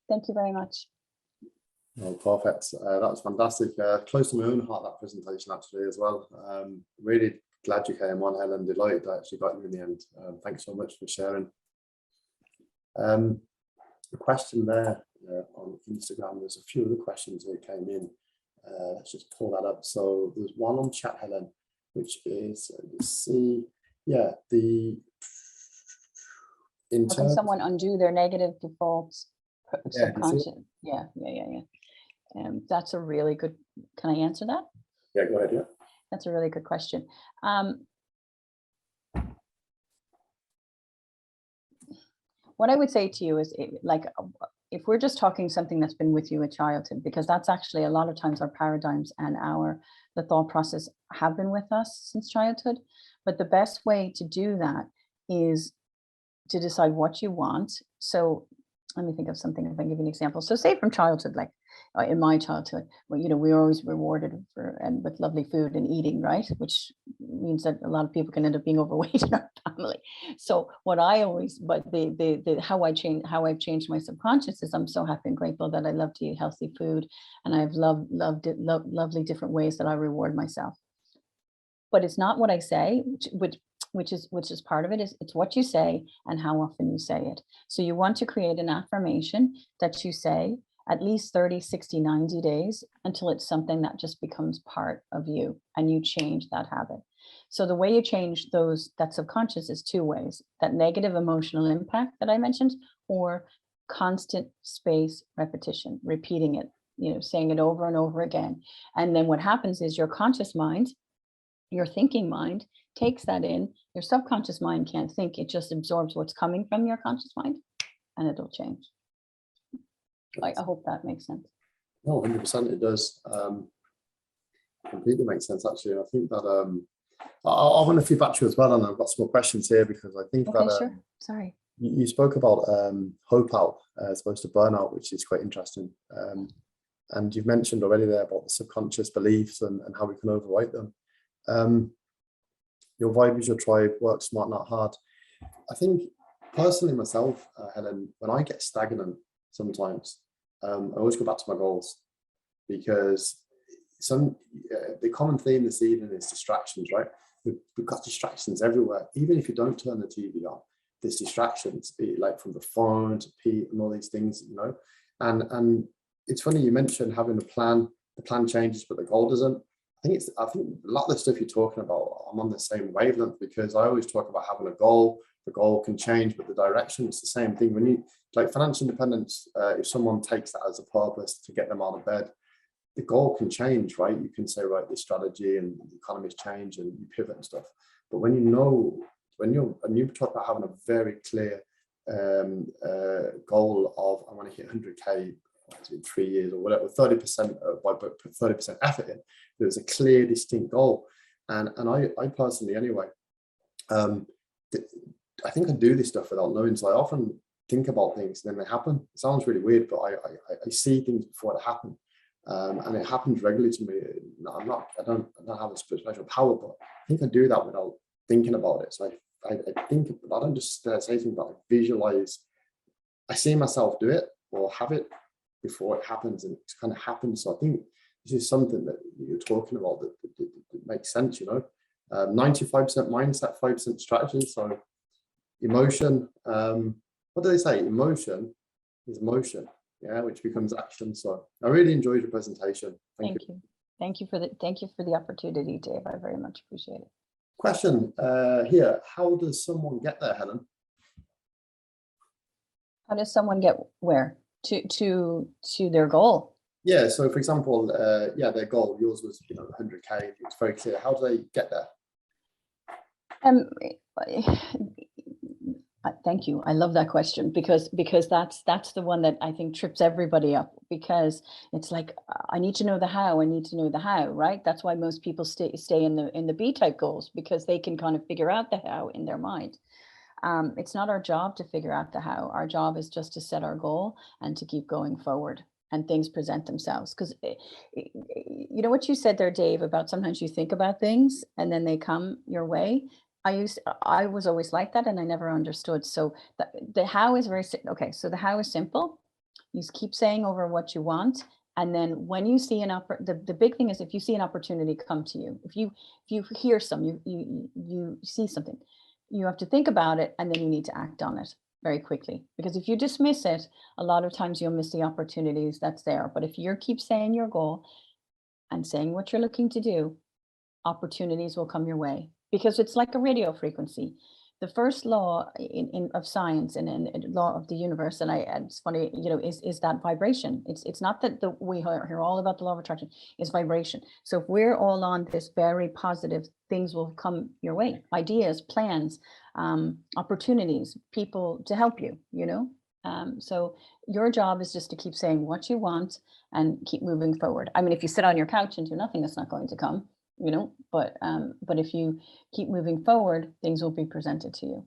Thank you very much. Oh, perfect. That was fantastic. Close to my own heart, that presentation actually as well. Really glad you came on, Helen. Delighted I actually got you in the end. Thanks so much for sharing. The question there on Instagram, there's a few other questions that came in. Let's just pull that up. So there's one on chat, Helen, which is, let's see, yeah, how can someone undo their negative defaults subconscious? Yeah. That's a really good, can I answer that? Yeah, go ahead, yeah. That's a really good question. What I would say to you is, if we're just talking something that's been with you in childhood, because that's actually a lot of times our paradigms and the thought process have been with us since childhood. But the best way to do that is to decide what you want. So let me think of something, if I give you an example. So say from childhood, like in my childhood, well, we were always rewarded with lovely food and eating, right? Which means that a lot of people can end up being overweight in our family. So what I always, but how I've changed my subconscious is I'm so happy and grateful that I love to eat healthy food, and I've lovely different ways that I reward myself. But it's not what I say, which is part of it. It's what you say and how often you say it. So you want to create an affirmation that you say at least 30, 60, 90 days until it's something that just becomes part of you and you change that habit. So the way you change that subconscious is two ways: that negative emotional impact that I mentioned, or constant space repetition, repeating it, saying it over and over again. And then what happens is your conscious mind, your thinking mind, takes that in. Your subconscious mind can't think, it just absorbs what's coming from your conscious mind, and it'll change. I hope that makes sense. No, 100% it does. Completely makes sense, actually. I think that I want to feedback to you as well, and I've got some more questions here, because I think that sure. Sorry. You spoke about hope out as opposed to burnout, which is quite interesting. And you've mentioned already there about the subconscious beliefs and how we can overwrite them. Your vibe is your tribe, work smart, not hard. I think personally myself, Helen, when I get stagnant sometimes, I always go back to my goals, because the common theme this evening is distractions, right? We've got distractions everywhere. Even if you don't turn the TV on, there's distractions, be it like from the phone to Pete and all these things, And it's funny you mentioned having a plan. The plan changes, but the goal doesn't. I think a lot of the stuff you're talking about, I'm on the same wavelength, because I always talk about having a goal. The goal can change, but the direction, it's the same thing. When you, like financial independence, if someone takes that as a purpose to get them out of bed, the goal can change, right? You can say, right, this strategy and the economy's change and you pivot and stuff. But when you talk about having a very clear goal of, I want to hit 100K in 3 years or whatever, 30% by put 30% effort in, there's a clear, distinct goal. And I personally, anyway, I think I do this stuff without knowing. So I often think about things and then they happen. It sounds really weird, but I see things before they happen. And it happens regularly to me. I don't have a special power, but I think I do that without thinking about it. So I think, but I don't just say things, but I visualize. I see myself do it or have it before it happens, and it kind of happens. So I think this is something that you're talking about that makes sense, 95% mindset, 5% strategy. So emotion, what do they say? Emotion is motion, which becomes action. So I really enjoyed your presentation. Thank you. Thank you for the opportunity, Dave. I very much appreciate it. Question here: how does someone get there, Helen? How does someone get where? To their goal? Yeah. So, for example, their goal. Yours was 100K. It's very clear. How do they get there? Thank you. I love that question, because that's the one that I think trips everybody up, because it's like, I need to know the how. I need to know the how, right? That's why most people stay in the B-type goals, because they can kind of figure out the how in their mind. It's not our job to figure out the how. Our job is just to set our goal and to keep going forward, and things present themselves. Because you know what you said there, Dave, about sometimes you think about things and then they come your way. I was always like that, and I never understood. So the how is okay. So the how is simple. You keep saying over what you want. And then when you see the big thing is if you see an opportunity come to you, if you hear you see something, you have to think about it, and then you need to act on it very quickly. Because if you dismiss it, a lot of times you'll miss the opportunities that's there. But if you keep saying your goal and saying what you're looking to do, opportunities will come your way, because it's like a radio frequency. The first law of science and in law of the universe, and it's funny, is that vibration. It's not that we hear all about the law of attraction, it's vibration. So if we're all on this very positive, things will come your way, ideas, plans, opportunities, people to help you, so your job is just to keep saying what you want and keep moving forward. I mean, if you sit on your couch and do nothing, it's not going to come. But if you keep moving forward, things will be presented to you.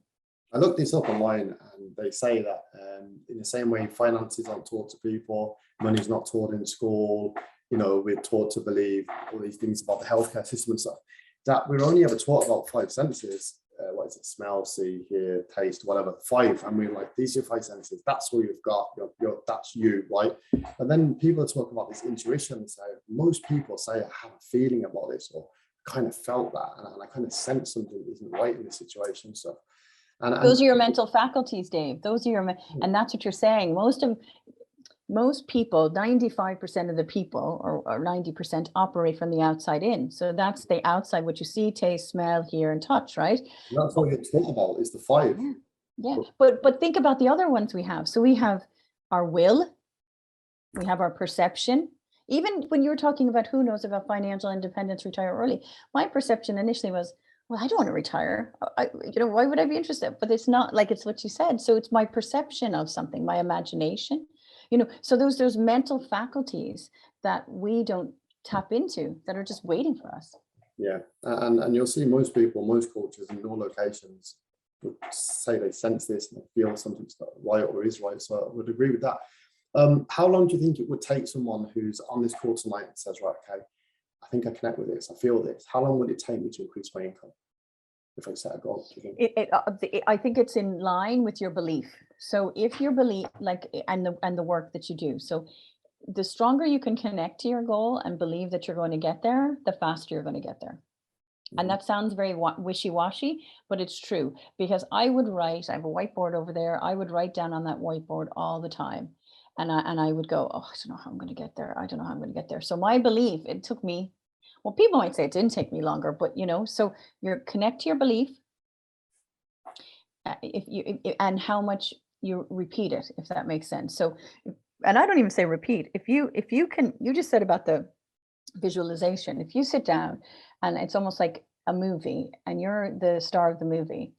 I looked this up online, and they say that in the same way finances aren't taught to people, money's not taught in school, we're taught to believe all these things about the healthcare system and stuff, that we're only ever taught about 5 senses. What is it? Smell, see, hear, taste, whatever, 5. And we're like, these are your 5 senses. That's all you've got. That's you, right? And then people talk about this intuition. So most people say, I have a feeling about this, or kind of felt that, and I kind of sense something isn't right in this situation. So, and those are your mental faculties, Dave. Those are and that's what you're saying. Most people, 95% of the people, or 90%, operate from the outside in. So that's the outside, what you see, taste, smell, hear, and touch, right? That's what you're talking about, is the 5. Yeah. But think about the other ones we have. So we have our will, we have our perception. Even when you were talking about who knows about financial independence, retire early, my perception initially was, well, I don't want to retire. Why would I be interested? But it's not, like, it's what you said. So it's my perception of something, my imagination. So those mental faculties that we don't tap into, that are just waiting for us. Yeah, and you'll see most people, most cultures in all locations would say they sense this and they feel something's right or is right. So I would agree with that. How long do you think it would take someone who's on this call tonight and says, right, okay, I think I connect with this, I feel this. How long would it take me to increase my income if I set a goal? Do you think? I think it's in line with your belief. So if your belief, and the work that you do, so the stronger you can connect to your goal and believe that you're going to get there, the faster you're going to get there. And that sounds very wishy-washy, but it's true, because I have a whiteboard over there. I would write down on that whiteboard all the time. And I would go, oh, I don't know how I'm going to get there. I don't know how I'm going to get there. So my belief, it took me, well, people might say it didn't take me longer, but so you connect to your belief, and how much you repeat it, if that makes sense. So, and I don't even say repeat. If you can, you just said about the visualization. If you sit down, and it's almost like a movie, and you're the star of the movie,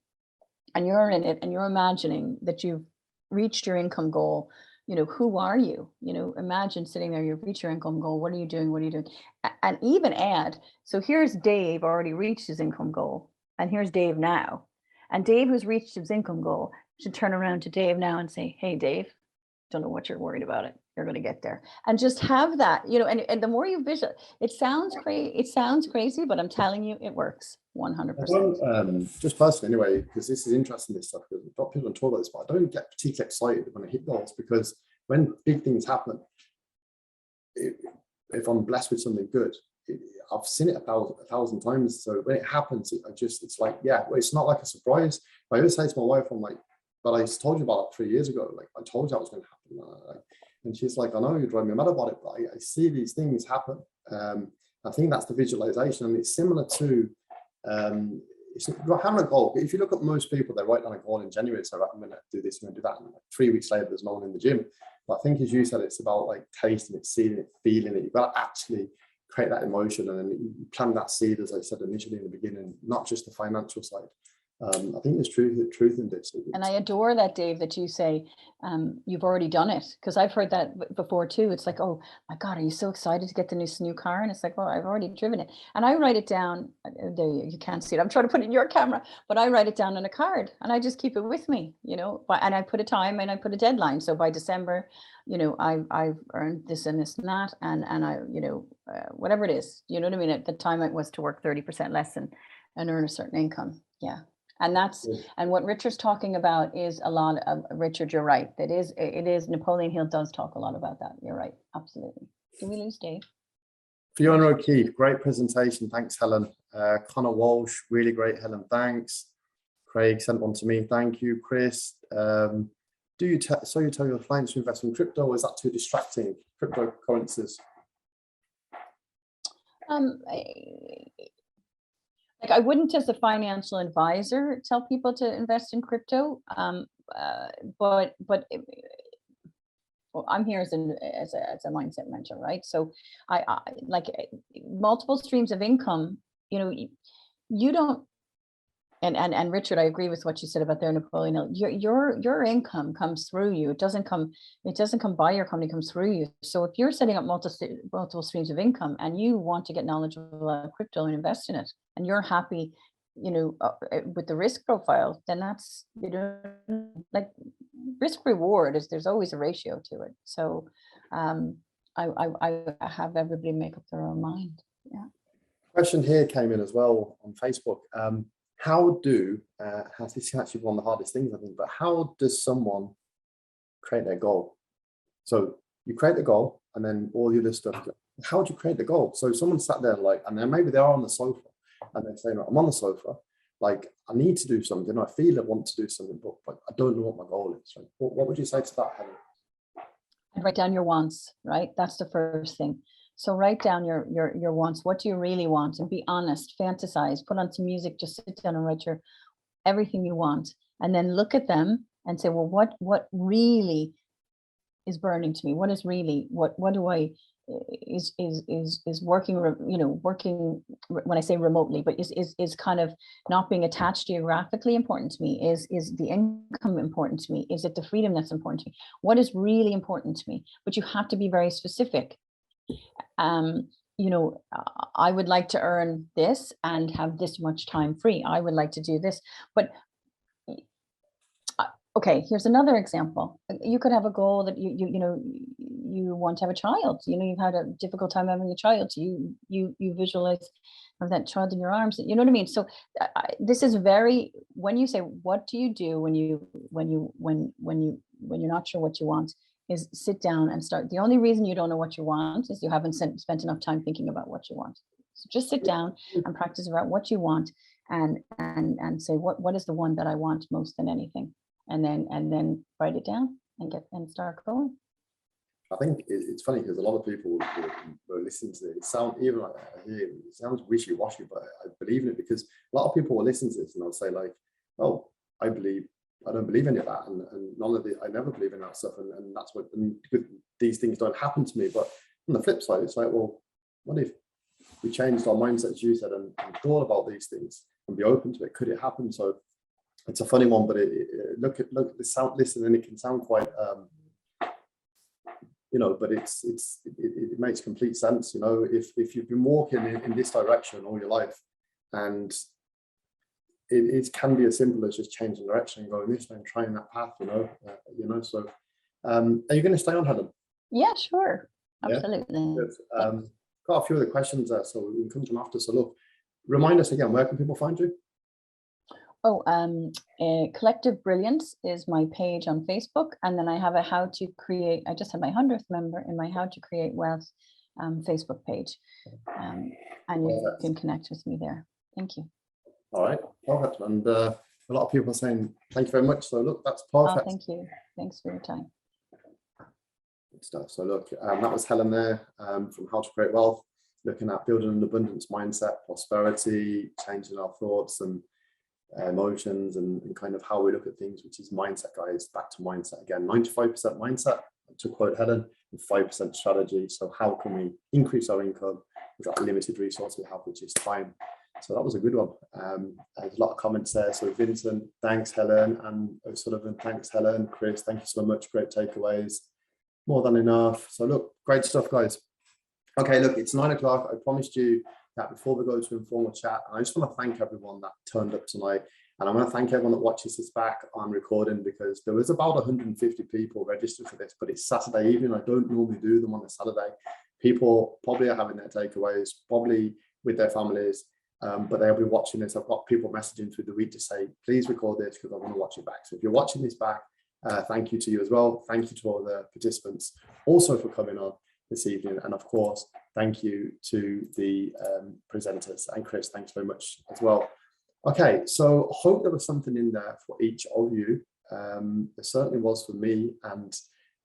and you're in it, and you're imagining that you've reached your income goal. Who are you? Imagine sitting there, you've reached your income goal. What are you doing? What are you doing? And even add, so here's Dave already reached his income goal, and here's Dave now. And Dave, who's reached his income goal, should turn around to Dave now and say, hey, Dave, don't know what you're worried about it. You're going to get there. And just have that, and the more you visualize, it sounds crazy, but I'm telling you, it works 100%. Just personally anyway, because this is interesting, this stuff, because people don't talk about this, but I don't get particularly excited when I hit goals, because when big things happen, if I'm blessed with something good, I've seen it a thousand times. So when it happens, it's like, yeah, well, it's not like a surprise. I always say to my wife, I'm like, but I told you about it 3 years ago. Like, I told you that was going to happen. And she's like, I know you're driving me mad about it, but I see these things happen. I think that's the visualization. And it's similar to it's having a goal. If you look at most people, they write down a goal in January, so I'm going to do this, I'm going to do that. And like 3 weeks later, there's no one in the gym. But I think, as you said, it's about like tasting it, seeing it, feeling it. You've got to actually create that emotion, and then you plant that seed, as I said initially in the beginning, not just the financial side. I think there's truth in this. And I adore that, Dave, that you say you've already done it, because I've heard that before too. It's like, oh my God, are you so excited to get the new car? And it's like, well, I've already driven it. And I write it down. There, you can't see it. I'm trying to put it in your camera, but I write it down on a card, and I just keep it with me, and I put a time and I put a deadline. So by December, I've earned this and this and that, and I, whatever it is, you know what I mean? At the time, it was to work 30% less and earn a certain income. Yeah. And that's, Yeah. and what Richard's talking about is a lot of, Richard, you're right. It is, Napoleon Hill does talk a lot about that. You're right. Absolutely. Did we lose Dave? Fiona O'Keefe, great presentation. Thanks, Helen. Connor Walsh, really great, Helen. Thanks. Craig sent one to me. Thank you, Chris. Do you tell your clients to invest in crypto, or is that too distracting? Cryptocurrencies. Like, I wouldn't, as a financial advisor, tell people to invest in crypto. But well, I'm here as a mindset mentor, right? So I like multiple streams of income. You know, you don't. And Richard, I agree with what you said about their Napoleon Hill. Your income comes through you. It doesn't come by your company, it comes through you. So if you're setting up multiple streams of income and you want to get knowledgeable about crypto and invest in it, and you're happy, you know, with the risk profile, then that's, you know, like risk reward is, there's always a ratio to it. So I have everybody make up their own mind. Yeah. Question here came in as well on Facebook. How do, this is actually one of the hardest things, I think, but how does someone create their goal? So you create the goal and then all the other stuff. How do you create the goal? So someone sat there like, and then maybe they are on the sofa and they're saying, I'm on the sofa, like I need to do something. I feel I want to do something, but I don't know what my goal is. Right? What would you say to that, Helen? And write down your wants, right? That's the first thing. So write down your wants. What do you really want? And be honest, fantasize, put on some music, just sit down and write everything you want. And then look at them and say, well, what really is burning to me? What is really, what do I, is working, you know, working, when I say remotely, but is kind of not being attached geographically important to me? Is the income important to me? Is it the freedom that's important to me? What is really important to me? But you have to be very specific. You know, I would like to earn this and have this much time free. I would like to do this, but okay, here's another example. You could have a goal that you know, you want to have a child. You know, you've had a difficult time having a child. So you visualize of that child in your arms. You know what I mean? So this is very, when you say, what do you do when you're not sure what you want, is sit down and start. The only reason you don't know what you want is you haven't spent enough time thinking about what you want. So just sit down and practice about what you want, and say, what is the one that I want most than anything, and then write it down and start going. I think it's funny because a lot of people will listen to it. It sounds, even like I hear it sounds wishy-washy, but I believe in it, because a lot of people will listen to this and they'll say like, oh, I don't believe any of that, and none of I never believe in that stuff, and that's what, and these things don't happen to me. But on the flip side, it's like, well, what if we changed our mindset, as you said, and thought about these things and be open to it? Could it happen? So it's a funny one, but look at the sound, listen, and it can sound quite, you know, but it makes complete sense. You know, if you've been walking in this direction all your life, and it can be as simple as just changing direction and going this way and trying that path, you know. So are you going to stay on, Helen? Yeah, sure. Absolutely. Yeah? Got a few other questions there, so we can come to them after. So look, remind us again, where can people find you? Oh, Collective Brilliance is my page on Facebook, and then I have a how to create, I just had my 100th member in my how to create wealth Facebook page, and you can connect with me there. Thank you. All right, perfect. And a lot of people are saying thank you very much. So look, that's perfect. Oh, thank you. Thanks for your time. Good stuff. So look, that was Helen there from How to Create Wealth, looking at building an abundance mindset, prosperity, changing our thoughts and emotions, and kind of how we look at things, which is mindset, guys. Back to mindset again. 95% mindset, to quote Helen, and 5% strategy. So how can we increase our income with that limited resource we have, which is time? So that was a good one. There's a lot of comments there. So Vincent, thanks Helen, and O'Sullivan, thanks Helen. Chris, thank you so much. Great takeaways. More than enough. So look, great stuff, guys. Okay, look, it's 9 o'clock. I promised you that before we go to informal chat, and I just want to thank everyone that turned up tonight, and I want to thank everyone that watches this back on recording, because there was about 150 people registered for this, but it's Saturday evening. I don't normally do them on a Saturday. People probably are having their takeaways, probably with their families, but they'll be watching this. I've got people messaging through the week to say, please record this because I want to watch it back. So if you're watching this back, thank you to you as well. Thank you to all the participants also for coming on this evening. And of course, thank you to the presenters. And Chris, thanks very much as well. Okay, so I hope there was something in there for each of you. There certainly was for me, and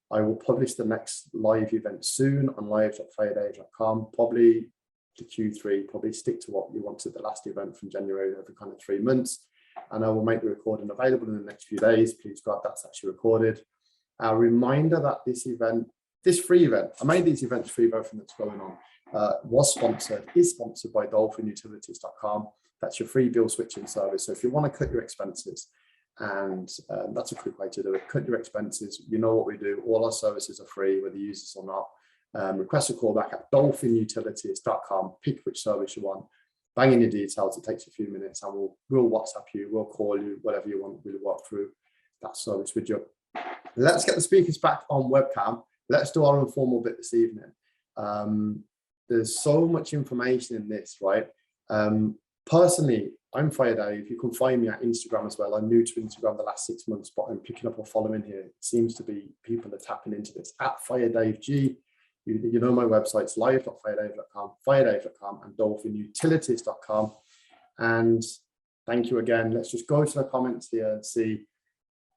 I will publish the next live event soon on live.firedave.com, probably to Q3, probably stick to what you wanted the last event from January over kind of 3 months. And I will make the recording available in the next few days. Please grab that's actually recorded. A reminder that this event, this free event, I made these events free, everything that's going on, is sponsored by dolphinutilities.com. That's your free bill switching service. So if you want to cut your expenses, and that's a quick way to do it, cut your expenses, you know what we do, all our services are free, whether you use this or not. Request a call back at dolphinutilities.com, pick which service you want, bang in your details, it takes a few minutes, and we'll WhatsApp you, we'll call you, whatever you want, we'll work through that service with you. Let's get the speakers back on webcam. Let's do our informal bit this evening. There's so much information in this, right? Personally, I'm Fire Dave. You can find me at Instagram as well. I'm new to Instagram the last 6 months, but I'm picking up a following here. It seems to be people are tapping into this at Fire Dave G. You know my website's live.firedave.com, firedave.com, and dolphinutilities.com. And thank you again. Let's just go to the comments here and see.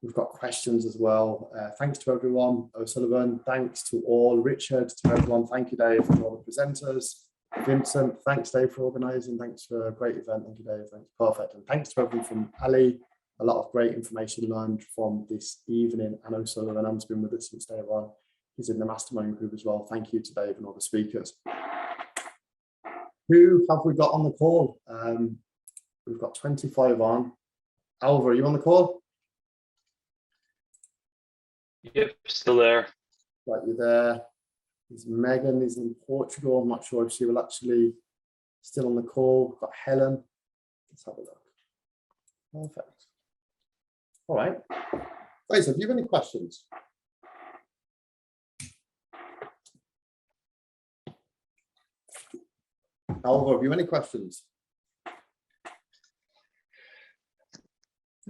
We've got questions as well. Thanks to everyone. O'Sullivan, thanks to all. Richard, to everyone. Thank you, Dave, to all the presenters. Vincent, thanks, Dave, for organising. Thanks for a great event. Thank you, Dave. Thanks, perfect. And thanks to everyone from Ali. A lot of great information learned from this evening. And O'Sullivan has been with us since day one. He's in the mastermind group as well. Thank you to Dave and all the speakers. Who have we got on the call? We've got 25 on. Alva, are you on the call? Yep, still there. Right, you're there. Megan is in Portugal. I'm not sure if she will actually still on the call. We've got Helen. Let's have a look. Perfect. All right. Guys, have you got any questions? Alva, have you any questions?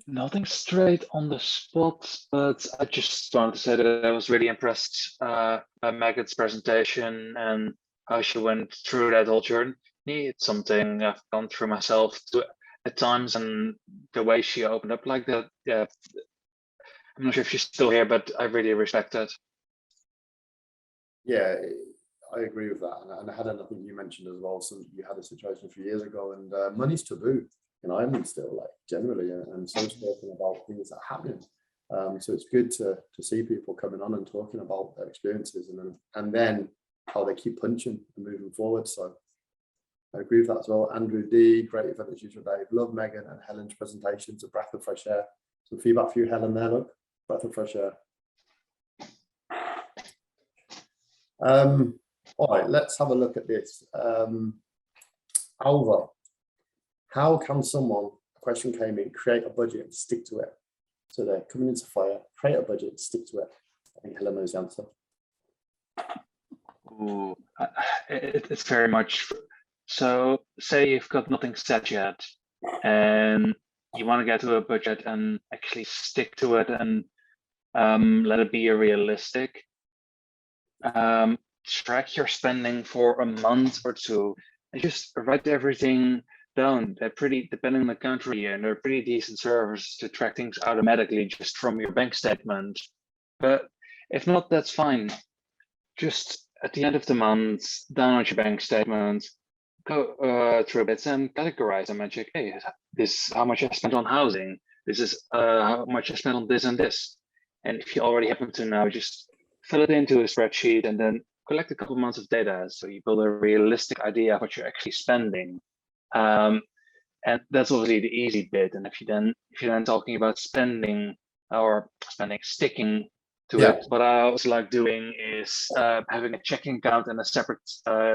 Nothing straight on the spot, but I just wanted to say that I was really impressed by Megan's presentation and how she went through that whole journey. It's something I've gone through myself at times, and the way she opened up like that, yeah, I'm not sure if she's still here, but I really respect that. Yeah, I agree with that. And Helen, I think you mentioned as well, so you had a situation a few years ago, and money's taboo in Ireland still, like generally, and so talking about things that are happening. So it's good to see people coming on and talking about their experiences, and then how they keep punching and moving forward. So I agree with that as well. Andrew D, great event as usual, Dave. Love Megan and Helen's presentations, a breath of fresh air. Some feedback for you, Helen, there, look, breath of fresh air. All right, let's have a look at this. Alva, how can someone, a question came in, create a budget and stick to it? So they're coming into fire, create a budget and stick to it. I think Helen knows the answer. Ooh, it's very much. So say you've got nothing set yet and you want to get to a budget and actually stick to it and let it be realistic. Track your spending for a month or two and just write everything down. They're pretty, depending on the country, and they're pretty decent servers to track things automatically just from your bank statement. But if not, that's fine. Just at the end of the month, download your bank statement, go through bits and categorize them and check, hey, this is how much I spent on housing. This is how much I spent on this and this. And if you already happen to know, just fill it into a spreadsheet and then collect a couple months of data. So you build a realistic idea of what you're actually spending. And that's obviously the easy bit. And if you're then talking about sticking to it, what I also like doing is having a checking account and a separate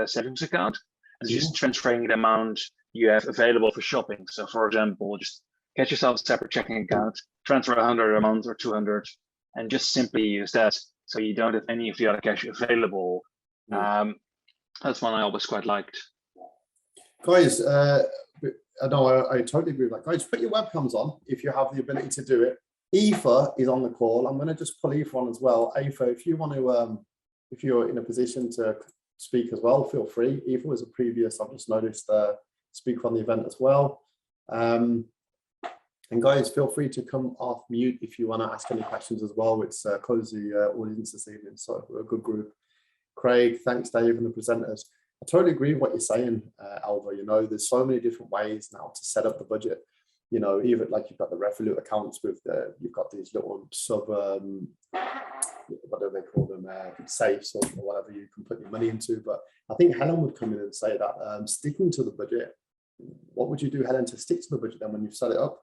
savings account, and just transferring the amount you have available for shopping. So for example, just get yourself a separate checking account, transfer 100 a month or 200, and just simply use that. So you don't have any of the other cash available. That's one I always quite liked. Guys, I totally agree with that. Guys, put your webcams on if you have the ability to do it. Aoife is on the call. I'm going to just pull Aoife on as well. Aoife, if you want to, if you're in a position to speak as well, feel free. Aoife was a previous, I've just noticed, speaker on the event as well. And guys, feel free to come off mute if you want to ask any questions as well. It's close the audience this evening, so we're a good group. Craig, thanks Dave and the presenters. I totally agree with what you're saying, Alva. You know, there's so many different ways now to set up the budget. You know, even like you've got the Revolut accounts with you've got these little sub, what do they call them, safes or whatever you can put your money into. But I think Helen would come in and say that sticking to the budget. What would you do, Helen, to stick to the budget then when you've set it up?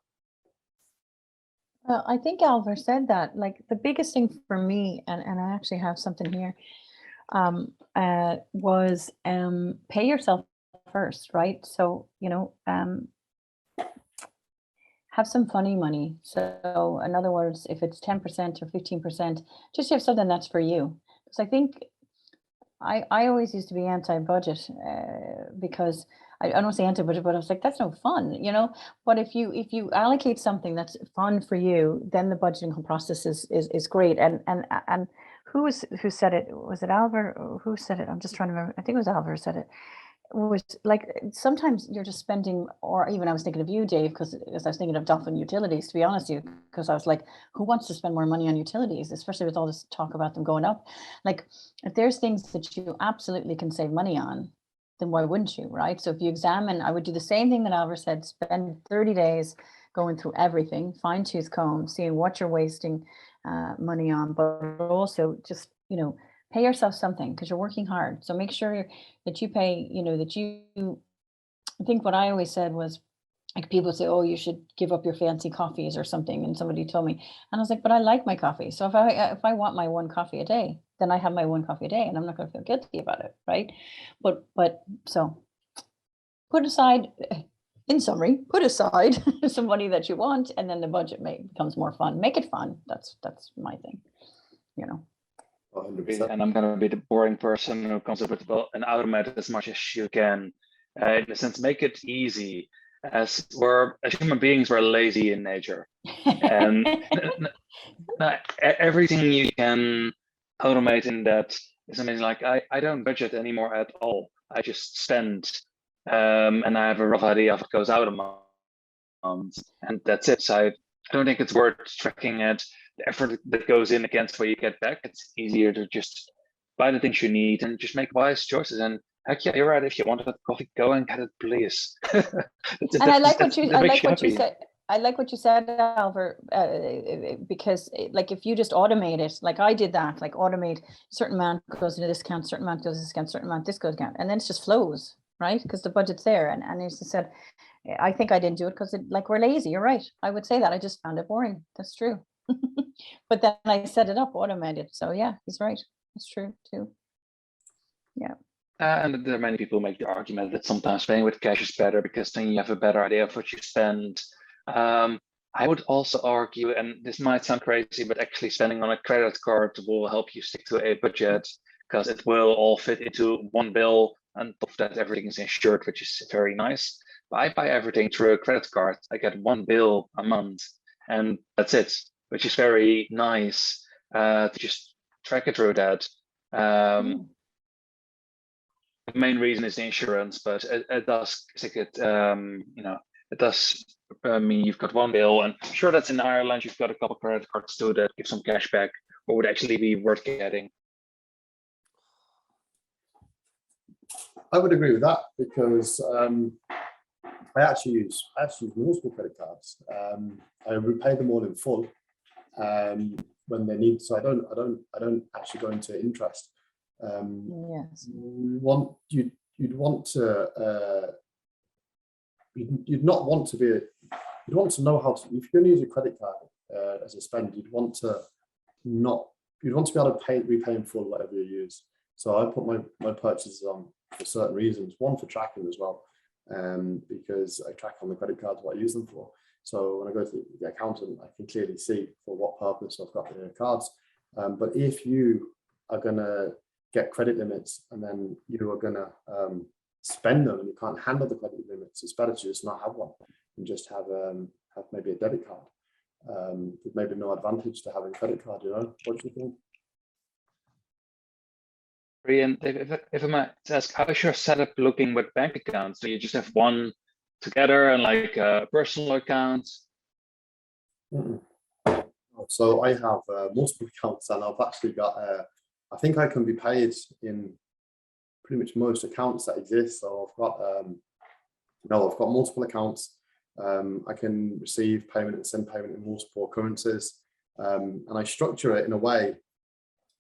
I think Alvar said that, like the biggest thing for me, and I actually have something here, was pay yourself first, right? So, you know, have some funny money. So in other words, if it's 10% or 15%, just have something that's for you. Because I think I always used to be anti-budget because I don't say anti-budget, but I was like, that's no fun, you know. But if you allocate something that's fun for you, then the budgeting process is great. And who said it? Was it Alvar? Who said it? I'm just trying to remember. I think it was Alvar who said it. Was like sometimes you're just spending, or even I was thinking of you, Dave, because I was thinking of Dolphin Utilities, to be honest with you, because I was like, who wants to spend more money on utilities, especially with all this talk about them going up? Like, if there's things that you absolutely can save money on, then why wouldn't you, right? So if you examine, I would do the same thing that Alvar said, spend 30 days going through everything, fine tooth comb, seeing what you're wasting money on, but also just, you know, pay yourself something because you're working hard. So make sure that you pay, you know, that you, I think what I always said was, like, people say, oh, you should give up your fancy coffees or something. And somebody told me, and I was like, but I like my coffee. So if I want my one coffee a day, then I have my one coffee a day and I'm not going to feel guilty about it. Right. But so put aside, in summary, put aside some money that you want, and then the budget becomes more fun. Make it fun. That's my thing, you know. 100%. And I'm going to be the boring person who comes up with, well, and automate as much as you can. In a sense, make it easy. As human beings, we're lazy in nature. And everything you can automate in that is something like, I don't budget anymore at all. I just spend, and I have a rough idea of what goes out a month, and that's it. So I don't think it's worth tracking it. The effort that goes in against what you get back. It's easier to just buy the things you need and just make wise choices. And heck yeah, you're right. If you want that coffee, go and get it, please. And I like what you said. I like what you said, Alvar, because like if you just automate it, like I did that, like automate certain amount goes into this account, certain amount goes to this account, certain amount this goes account, and then it just flows, right? Because the budget's there. And as you said, I think I didn't do it because like we're lazy. You're right. I would say that. I just found it boring. That's true. But then I set it up automated. So yeah, he's right. That's true too. Yeah. And there are many people who make the argument that sometimes paying with cash is better because then you have a better idea of what you spend. I would also argue, and this might sound crazy, but actually spending on a credit card will help you stick to a budget because it will all fit into one bill, and top of that, everything is insured, which is very nice. But I buy everything through a credit card. I get one bill a month, and that's it, which is very nice to just track it through that. The main reason is the insurance, but it does stick it, you know, it does mean you've got one bill, and I'm sure that's in Ireland. You've got a couple credit cards too that give some cash back, or would actually be worth getting. I would agree with that because I actually use multiple credit cards. I repay them all in full when they need. So I don't actually go into interest. Yes. You'd want to know how to, if you're going to use a credit card as a spend, you'd want to be able to repay in full whatever you use. So I put my purchases on for certain reasons. One, for tracking as well, because I track on the credit cards what I use them for. So when I go to the accountant, I can clearly see for what purpose I've got the cards. But if you are going to get credit limits and then you are going to spend them and you can't handle the credit limits, it's better to just not have one and just have maybe a debit card. There's maybe no advantage to having a credit card, you know? What do you think? Brian, if I might ask, how is your setup looking with bank accounts? Do you just have one together and like a personal account? So I have multiple accounts, and I've actually got, I think I can be paid in pretty much most accounts that exist. So I've got, I've got multiple accounts. I can receive payment and send payment in multiple currencies. And I structure it in a way,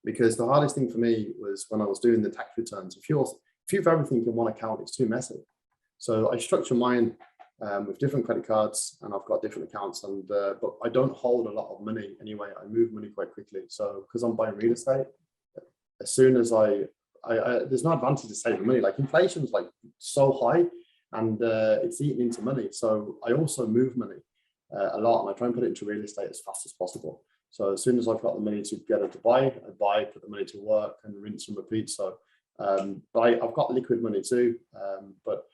because the hardest thing for me was when I was doing the tax returns. If you have everything in one account, it's too messy. So I structure mine with different credit cards, and I've got different accounts, and but I don't hold a lot of money anyway. I move money quite quickly. So because I'm buying real estate, as soon as there's no advantage to saving money. Like inflation's like so high, and it's eating into money. So I also move money a lot, and I try and put it into real estate as fast as possible. So as soon as I've got the money to get it to buy, I buy, put the money to work, and rinse and repeat. So, but I've got liquid money too. But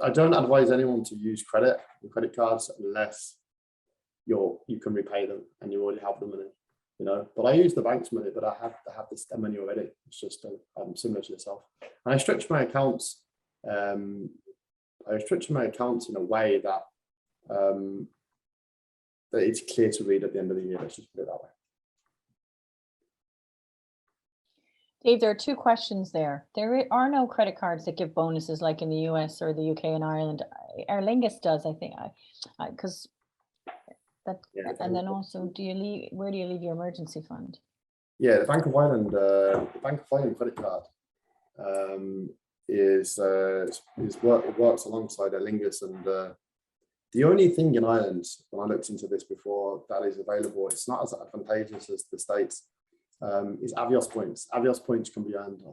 I don't advise anyone to use credit cards unless you can repay them and you already have the money, you know. But I use the bank's money, but I have this money already. It's just similar to yourself. And I structure my accounts. I structure my accounts in a way that that it's clear to read at the end of the year. Let's just put it that way. Dave, there are two questions there. There are no credit cards that give bonuses like in the US or the UK and Ireland. Aer Lingus does, I think, because that. Yeah, and then also, where do you leave your emergency fund? Yeah, the Bank of Ireland credit card works alongside Aer Lingus, and the only thing in Ireland, when I looked into this before, that is available, it's not as advantageous as the States, is Avios points. Avios points can be earned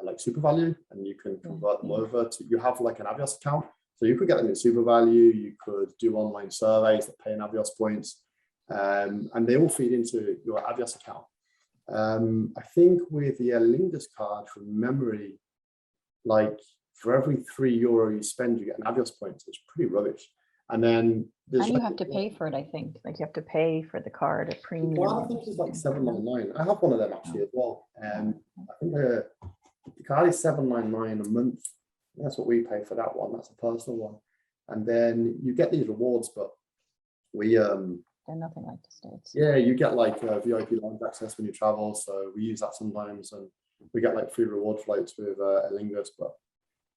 like super value, and you can convert them over to, you have like an Avios account. So you could get them in super value, you could do online surveys that pay in Avios points, and they all feed into your Avios account. I think with the Aer Lingus card, from memory, like for every €3 you spend, you get an Avios points. It's pretty rubbish. And then you have to pay for it, I think. Like you have to pay for the card at premium. Well, I think it's like $7.99. I have one of them actually as well. I think the card is $7.99 a month. That's what we pay for that one. That's a personal one. And then you get these rewards, but they're nothing like the States. Yeah, you get like VIP lounge access when you travel. So we use that sometimes, and we get like free reward flights with Aer Lingus, but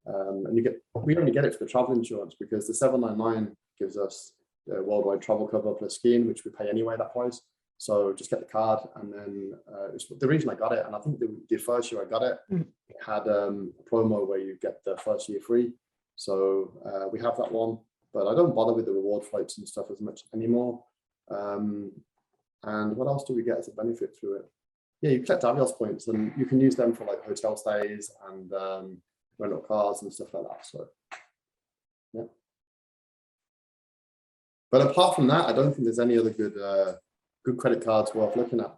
and we only get it for the travel insurance, because the $7.99 gives us worldwide travel cover plus skiing, which we pay anyway that price. So just get the card, and then it's the reason I got it. And I think the first year I got it, it had a promo where you get the first year free. So we have that one, but I don't bother with the reward flights and stuff as much anymore. And what else do we get as a benefit through it? Yeah, you collect Avios points, and you can use them for like hotel stays and rental cars and stuff like that. So yeah, but apart from that, I don't think there's any other good credit cards worth looking at.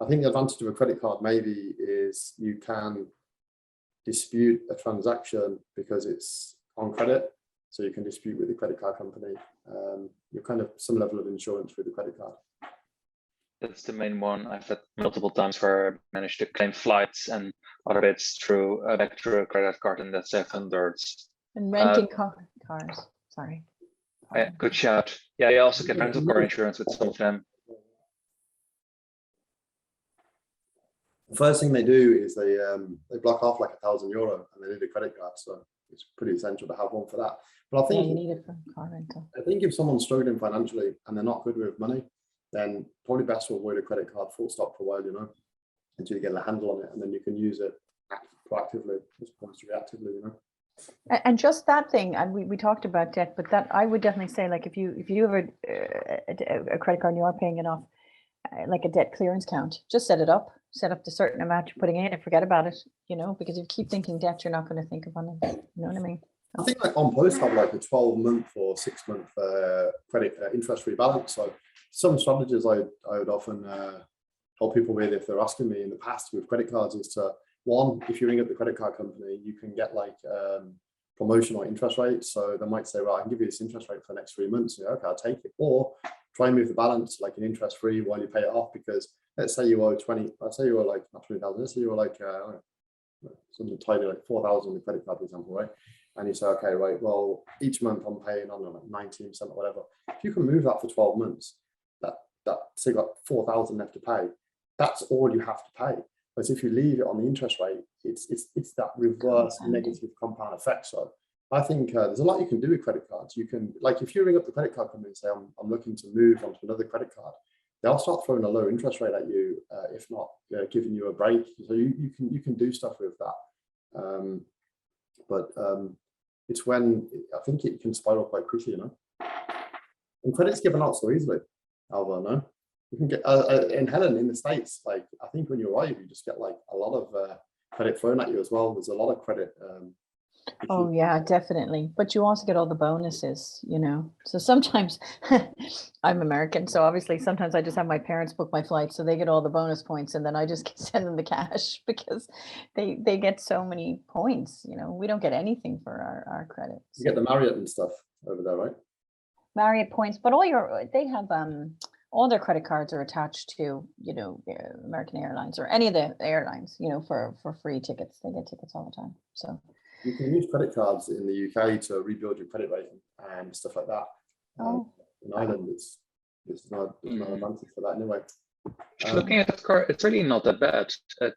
I think the advantage of a credit card maybe is you can dispute a transaction because it's on credit, so you can dispute with the credit card company. You're kind of some level of insurance with the credit card. That's the main one. I've had multiple times where I managed to claim flights and other bits back through a credit card, and that's $700. And renting cars. Sorry. Yeah, good shout. Yeah, you also get rental car insurance with some of them. The first thing they do is they block off like €1,000, and they need a credit card. So it's pretty essential to have one for that. But I think you need it for car rental. I think if someone's struggling financially and they're not good with money, then probably best to avoid a credit card full stop for a while, you know, until you get a handle on it, and then you can use it proactively as opposed to reactively, you know. And just that thing, and we talked about debt, but that I would definitely say, like if you do have a credit card and you are paying it off, like a debt clearance count, just set up the certain amount you're putting in and forget about it, you know, because if you keep thinking debt, you're not going to think of it. You know what I mean? I think like On Post have like a 12-month or 6-month credit interest-free balance. So some strategies I would often help people with, if they're asking me in the past with credit cards, is to One, if you ring up the credit card company, you can get like promotional interest rates. So they might say, right, I can give you this interest rate for the next 3 months. Okay, I'll take it. Or try and move the balance like an interest free while you pay it off. Because let's say you owe 20, let's say you owe like not 20,000, let's say you owe like something tiny like 4,000 on the credit card, for example, right? And you say, okay, right, well, each month I'm paying, I don't know, like 19% or whatever. If you can move that for 12 months, say you got 4,000 left to pay, that's all you have to pay. Whereas if you leave it on the interest rate, it's that reverse negative compound effect. So I think there's a lot you can do with credit cards. You can, like, if you ring up the credit card company and say, I'm looking to move onto another credit card, they'll start throwing a low interest rate at you, if not giving you a break. So you can do stuff with that. But it's when I think it can spiral quite quickly, you know. And credit's given out so easily, Alva, no? You can get, and Helen, in the States, like, I think when you arrive, you just get like a lot of credit thrown at you as well. There's a lot of credit. Oh yeah, definitely. But you also get all the bonuses, you know. So sometimes I'm American, so obviously sometimes I just have my parents book my flight, so they get all the bonus points, and then I just send them the cash because they get so many points. You know, we don't get anything for our credit. You get the Marriott and stuff over there, right? Marriott points, but they have all their credit cards are attached to, you know, American Airlines or any of the airlines, you know, for free tickets. They get tickets all the time. So you can use credit cards in the UK to rebuild your credit rating and stuff like that. In Ireland, there's no advantage for that anyway. Just looking at that card, it's really not that bad. It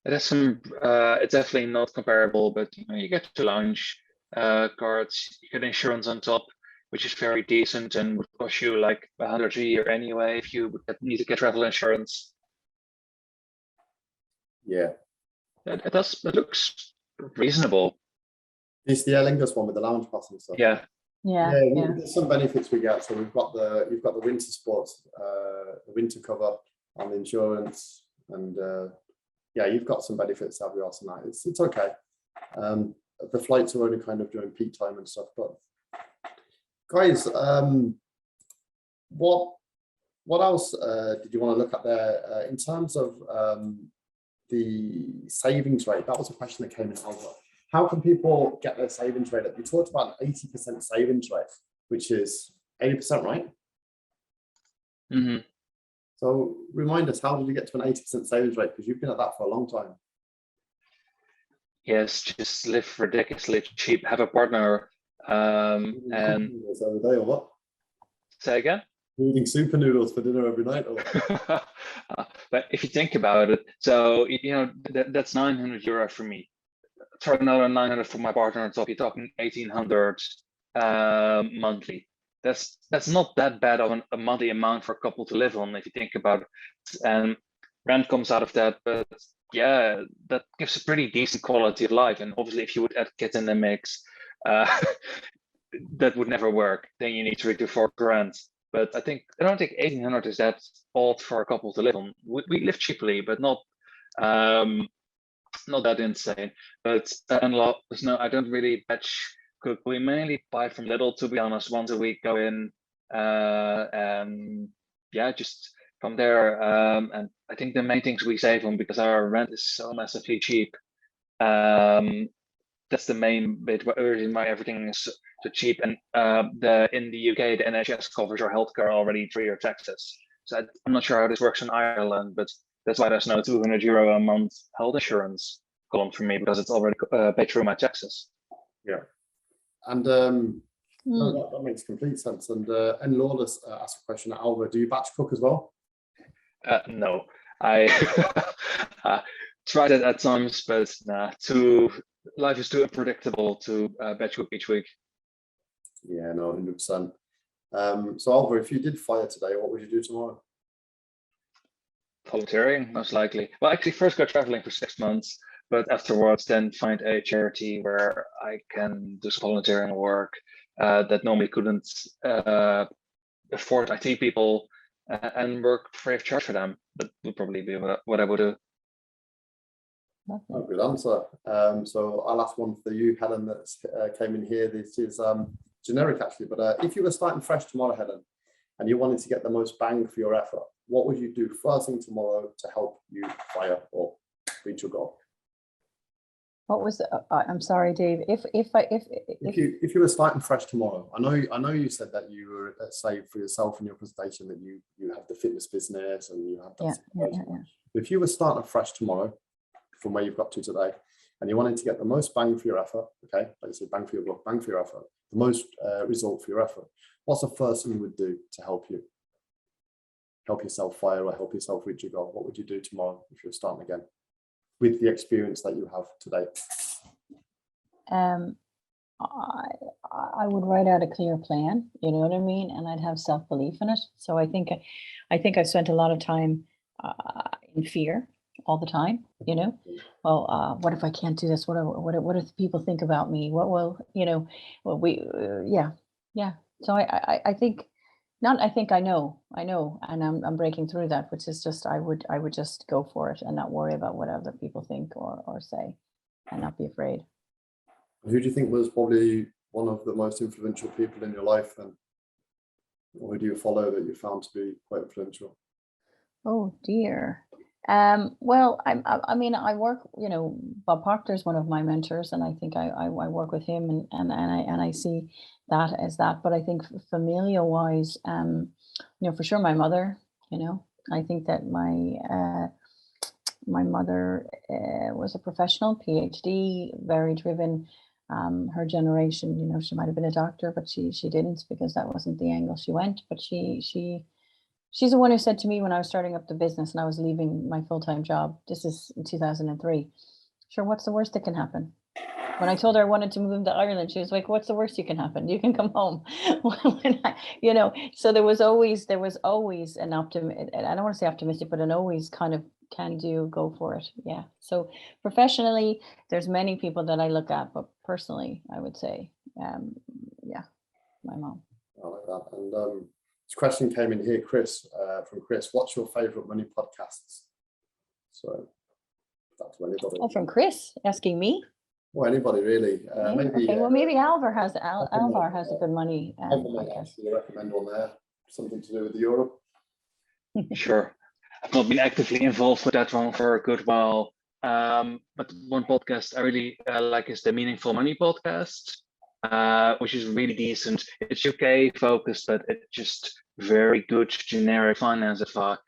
has some. It's definitely not comparable, but you know, you get the lounge cards, you get insurance on top, which is very decent and would cost you like $100 a year anyway if you need to get travel insurance. Yeah, it looks reasonable. It's the Aer Lingus one with the lounge pass and stuff. Yeah. There's some benefits we get. So you've got the winter sports, the winter cover on the insurance, and you've got some benefits everywhere else, and that it's okay. The flights are only kind of during peak time and stuff, but guys, what else did you want to look at there in terms of the savings rate? That was a question that came in over. How can people get their savings rate up? You talked about an 80% savings rate, which is 80%, right? Mm-hmm. So remind us, how did you get to an 80% savings rate? Because you've been at that for a long time. Yes, just live ridiculously cheap, have a partner, and over there, or what? Say again? You're eating super noodles for dinner every night, or? But if you think about it, so you know that's €900 for me. Throw another 900 for my partner on top. You're talking 1,800 monthly. That's not that bad of a monthly amount for a couple to live on if you think about it. And rent comes out of that, but yeah, that gives a pretty decent quality of life. And obviously, if you would add kids in the mix, that would never work. Then you need to do $4,000. But I don't think 1,800 is that odd for a couple to live on. We live cheaply, but not that insane. But no, I don't really batch cook. We mainly buy from Lidl, to be honest. Once a week, go in and just from there. And I think the main things we save on, because our rent is so massively cheap. That's the main bit why everything is so cheap. And in the UK, the NHS covers your healthcare already through your taxes. So I'm not sure how this works in Ireland, but that's why there's no €200 a month health insurance column for me, because it's already paid through my taxes. Yeah, and that makes complete sense. And Lawless asked a question at Alva: do you batch cook as well? No, I tried it at times, but life is too unpredictable to batch cook each week. Yeah, no, 100%. So Alva, if you did fire today, what would you do tomorrow? Volunteering, most likely. Well, actually, first go traveling for 6 months, but afterwards then find a charity where I can do some volunteering work that normally couldn't afford IT people, and work free of charge for them. That would probably be what I would do. Oh, good answer. So I'll ask one for you, Helen, that came in here. This is generic actually, but if you were starting fresh tomorrow, Helen, and you wanted to get the most bang for your effort, what would you do first thing tomorrow to help you fire or reach your goal? What was I'm sorry, Dave. If you were starting fresh tomorrow, I know you said that you were, let's say for yourself in your presentation, that you have the fitness business and you have that. Yeah. If you were starting fresh tomorrow from where you've got to today, and you wanted to get the most bang for your effort, okay, like you said, bang for your buck, bang for your effort, the most result for your effort, what's the first thing you would do to help yourself fire or help yourself reach your goal? What would you do tomorrow if you're starting again with the experience that you have today? I would write out a clear plan, you know what I mean, and I'd have self-belief in it. So I think I've spent a lot of time in fear all the time, you know. Well, what if I can't do this? What if people think about me? What will, you know? Well, yeah. So I think, not I think I know, and I'm breaking through that, which is just I would just go for it and not worry about what other people think or say, and not be afraid. Who do you think was probably one of the most influential people in your life then? Or who do you follow that you found to be quite influential? Oh dear. Well, I mean, I work, you know, Bob Proctor's one of my mentors, and I think I work with him, and I see that as that. But I think familial wise, you know, for sure my mother, you know, I think that my mother was a professional, PhD, very driven. Her generation, you know, she might have been a doctor, but she didn't, because that wasn't the angle she went. But she's the one who said to me when I was starting up the business and I was leaving my full-time job, this is in 2003, sure, what's the worst that can happen? When I told her I wanted to move to Ireland, she was like, what's the worst you can happen? You can come home. You know, so there was always an optimism, I don't want to say optimistic, but an always kind of can do, go for it. Yeah. So professionally, there's many people that I look at, but personally, I would say, yeah, my mom. I like that. And this question came in here, Chris, from Chris. What's your favorite money podcasts? So that's to anybody. Oh, from Chris asking me? Well, anybody really. Maybe, okay. Well, maybe Alvar has a good money podcast. You recommend one there? Something to do with Europe? Sure. I've not been actively involved with that one for a good while. But one podcast I really like is the Meaningful Money podcast, which is really decent. It's UK focused, but it's just very good generic finance advice.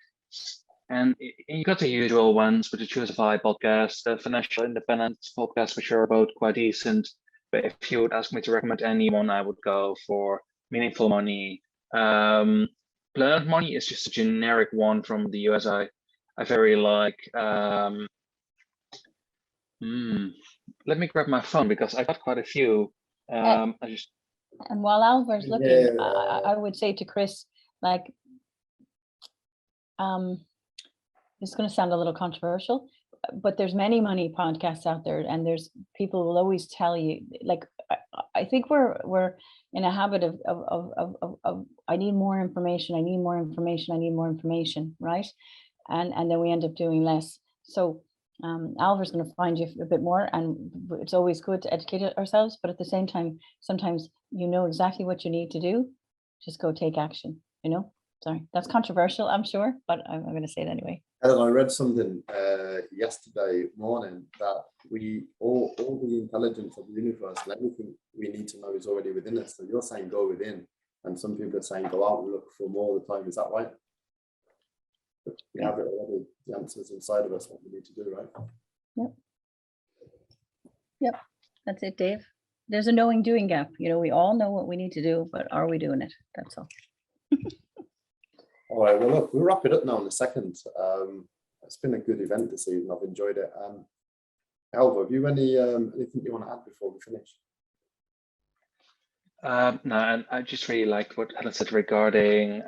And you got the usual ones with the Choosify podcast, the Financial Independence podcast, which are both quite decent. But if you would ask me to recommend anyone, I would go for Meaningful Money. Planet Money is just a generic one from the US. I very like. Let me grab my phone because I got quite a few. And while Alvar's looking, I would say to Chris, like, this is going to sound a little controversial, but there's many money podcasts out there, and there's people will always tell you, like, I think we're in a habit of I need more information, right? And then we end up doing less. So Alvar's going to find you a bit more, and it's always good to educate ourselves, but at the same time, sometimes you know exactly what you need to do, just go take action, you know. Sorry, that's controversial, I'm sure, but I'm going to say it anyway. Helen, I read something yesterday morning that all the intelligence of the universe and everything we need to know is already within us. So you're saying go within, and some people are saying go out and look for more of the time. Is that right? But we have it already. The answers inside of us, what we need to do, right? Yep. That's it, Dave. There's a knowing doing gap. You know, we all know what we need to do, but are we doing it? That's all. All right, well, look, we'll wrap it up now in a second. It's been a good event this evening. I've enjoyed it. Alva, have you anything you want to add before we finish? No, and I just really like what Helen said regarding,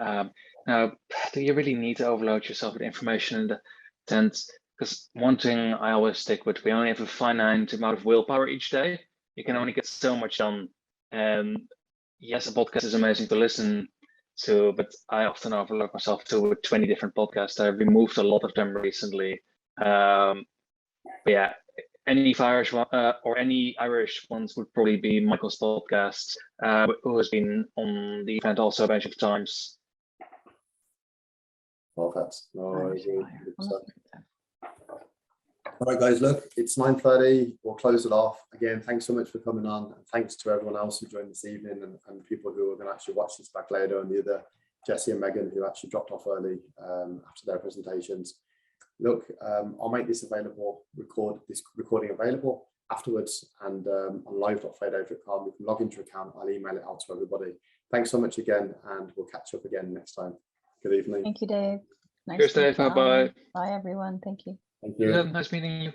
now, do you really need to overload yourself with information in the sense? Because one thing I always stick with, we only have a finite amount of willpower each day. You can only get so much done. And yes, a podcast is amazing to listen to, but I often overload myself too with 20 different podcasts. I've removed a lot of them recently. But yeah, any Irish one, or any Irish ones would probably be Michael's podcast, who has been on the event also a bunch of times. Perfect. No, All right, guys, look, it's 9:30. We'll close it off. Again, thanks so much for coming on. And thanks to everyone else who joined this evening and people who are going to actually watch this back later, and the other Jesse and Megan who actually dropped off early after their presentations. Look, I'll make this available, record this recording available afterwards, and on live.fadeover.com. You can log into your account. I'll email it out to everybody. Thanks so much again, and we'll catch up again next time. Good evening. Thank you, Dave. Nice Cheers, to meet Dave. you. Bye-bye. Bye, everyone. Thank you. Thank you. Yeah, nice meeting you.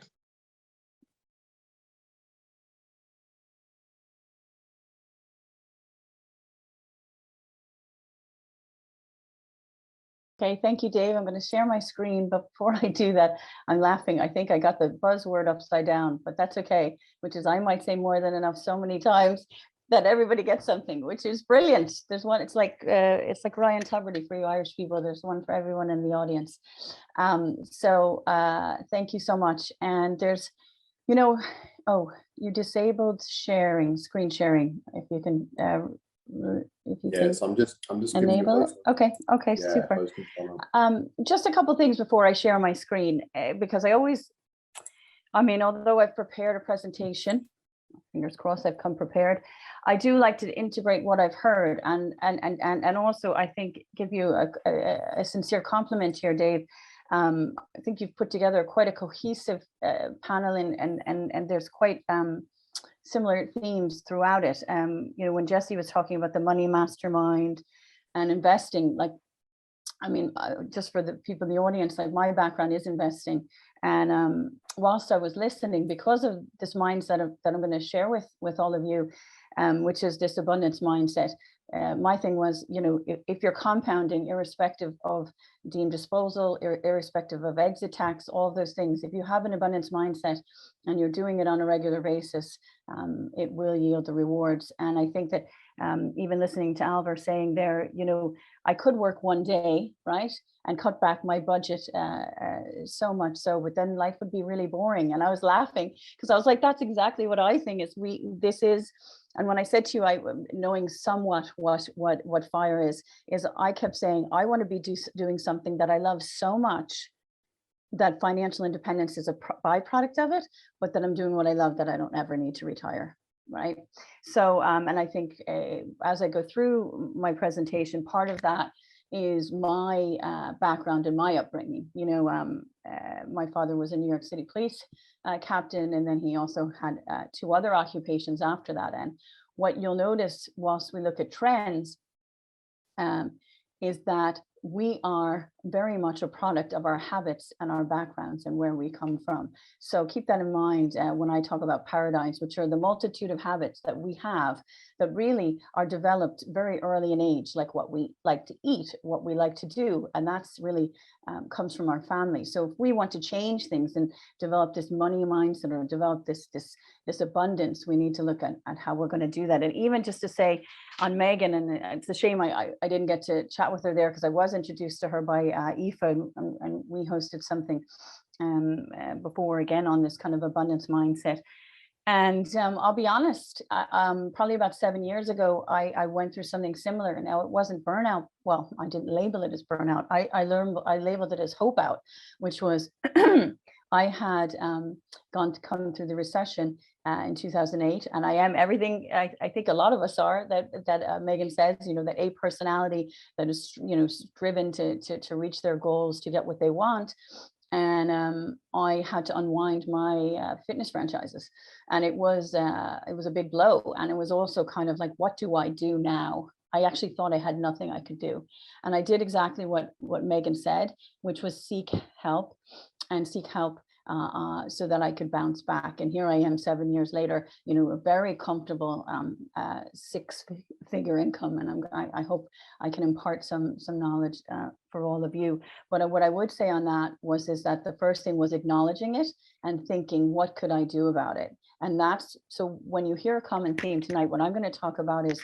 Okay, thank you, Dave. I'm going to share my screen, but before I do that, I'm laughing. I think I got the buzzword upside down, but that's okay, which is I might say more than enough so many times that everybody gets something, which is brilliant. There's one, it's like Ryan Tuberty for you Irish people. There's one for everyone in the audience. Thank you so much. And there's, you know, oh, you disabled sharing, screen sharing, if you can, Yes, I'm just enable it. Okay, Yeah, super. Just a couple things before I share my screen, because I mean, although I've prepared a presentation, fingers crossed I've come prepared, I do like to integrate what I've heard and also I think give you a sincere compliment here, Dave. I think you've put together quite a cohesive panel and there's quite similar themes throughout it. You know, when Jesse was talking about the money mastermind and investing, like, I mean, just for the people in the audience, like my background is investing. And whilst I was listening, because of this mindset that I'm going to share with all of you, which is this abundance mindset, my thing was, you know, if you're compounding, irrespective of deemed disposal, irrespective of exit tax, all of those things, if you have an abundance mindset and you're doing it on a regular basis, it will yield the rewards. And I think that even listening to Alvar saying there, you know, I could work one day, right, and cut back my budget so much so, but then life would be really boring. And I was laughing because I was like, that's exactly what I think is this is. And when I said to you, knowing somewhat what FIRE is I kept saying, I want to be doing something that I love so much that financial independence is a byproduct of it, but that I'm doing what I love, that I don't ever need to retire, right? So, and I think as I go through my presentation, part of that is my background and my upbringing. You know, my father was a New York City police captain, and then he also had 2 other occupations after that. And what you'll notice whilst we look at trends is that we are very much a product of our habits and our backgrounds and where we come from. So keep that in mind when I talk about paradigms, which are the multitude of habits that we have that really are developed very early in age, like what we like to eat, what we like to do. And that's really comes from our family. So if we want to change things and develop this money mindset or develop this abundance, we need to look at how we're going to do that. And even just to say on Megan, and it's a shame I didn't get to chat with her there because I was introduced to her by Aoife, and we hosted something before again on this kind of abundance mindset. And I'll be honest, probably about 7 years ago, I went through something similar. Now, it wasn't burnout. Well, I didn't label it as burnout. I labeled it as hope out, which was I had come through the recession in 2008, and I am everything I think a lot of us are, that Megan says, you know, that a personality that is, you know, driven to reach their goals, to get what they want. And I had to unwind my fitness franchises, and it was a big blow. And it was also kind of like, what do I do now? I actually thought I had nothing I could do, and I did exactly what Megan said, which was seek help so that I could bounce back. And here I am 7 years later, you know, a very comfortable 6-figure income. And I hope I can impart some knowledge for all of you. But what I would say on that is that the first thing was acknowledging it and thinking, what could I do about it? And that's, so when you hear a common theme tonight, what I'm going to talk about is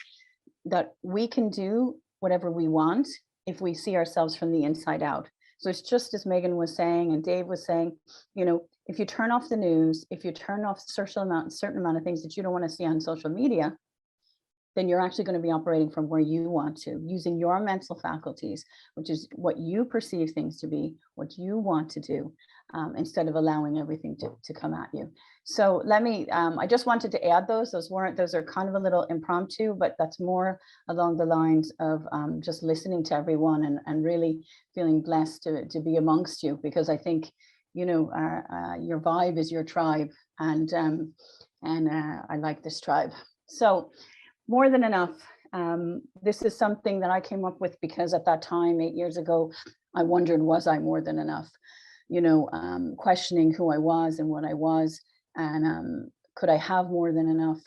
that we can do whatever we want if we see ourselves from the inside out. So it's just as Megan was saying and Dave was saying, you know, if you turn off the news, if you turn off certain amount of things that you don't want to see on social media, then you're actually going to be operating from where you want to, using your mental faculties, which is what you perceive things to be, what you want to do. instead of allowing everything to come at you. So let me, I just wanted to add those are kind of a little impromptu, but that's more along the lines of just listening to everyone and really feeling blessed to be amongst you, because I think, you know, your vibe is your tribe, and I like this tribe. So more than enough. This is something that I came up with because at that time, 8 years ago, I wondered, was I more than enough? You know, questioning who I was and what I was, and could I have more than enough?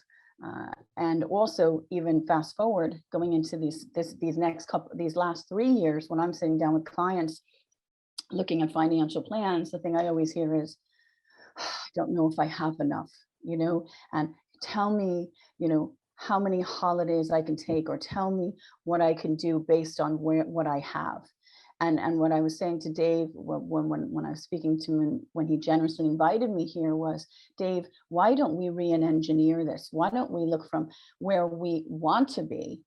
And also, even fast forward, going into these last 3 years, when I'm sitting down with clients looking at financial plans, the thing I always hear is, I don't know if I have enough, you know, and tell me, you know, how many holidays I can take, or tell me what I can do based on what I have. And what I was saying to Dave when I was speaking to him, when he generously invited me here, was, Dave, why don't we re-engineer this? Why don't we look from where we want to be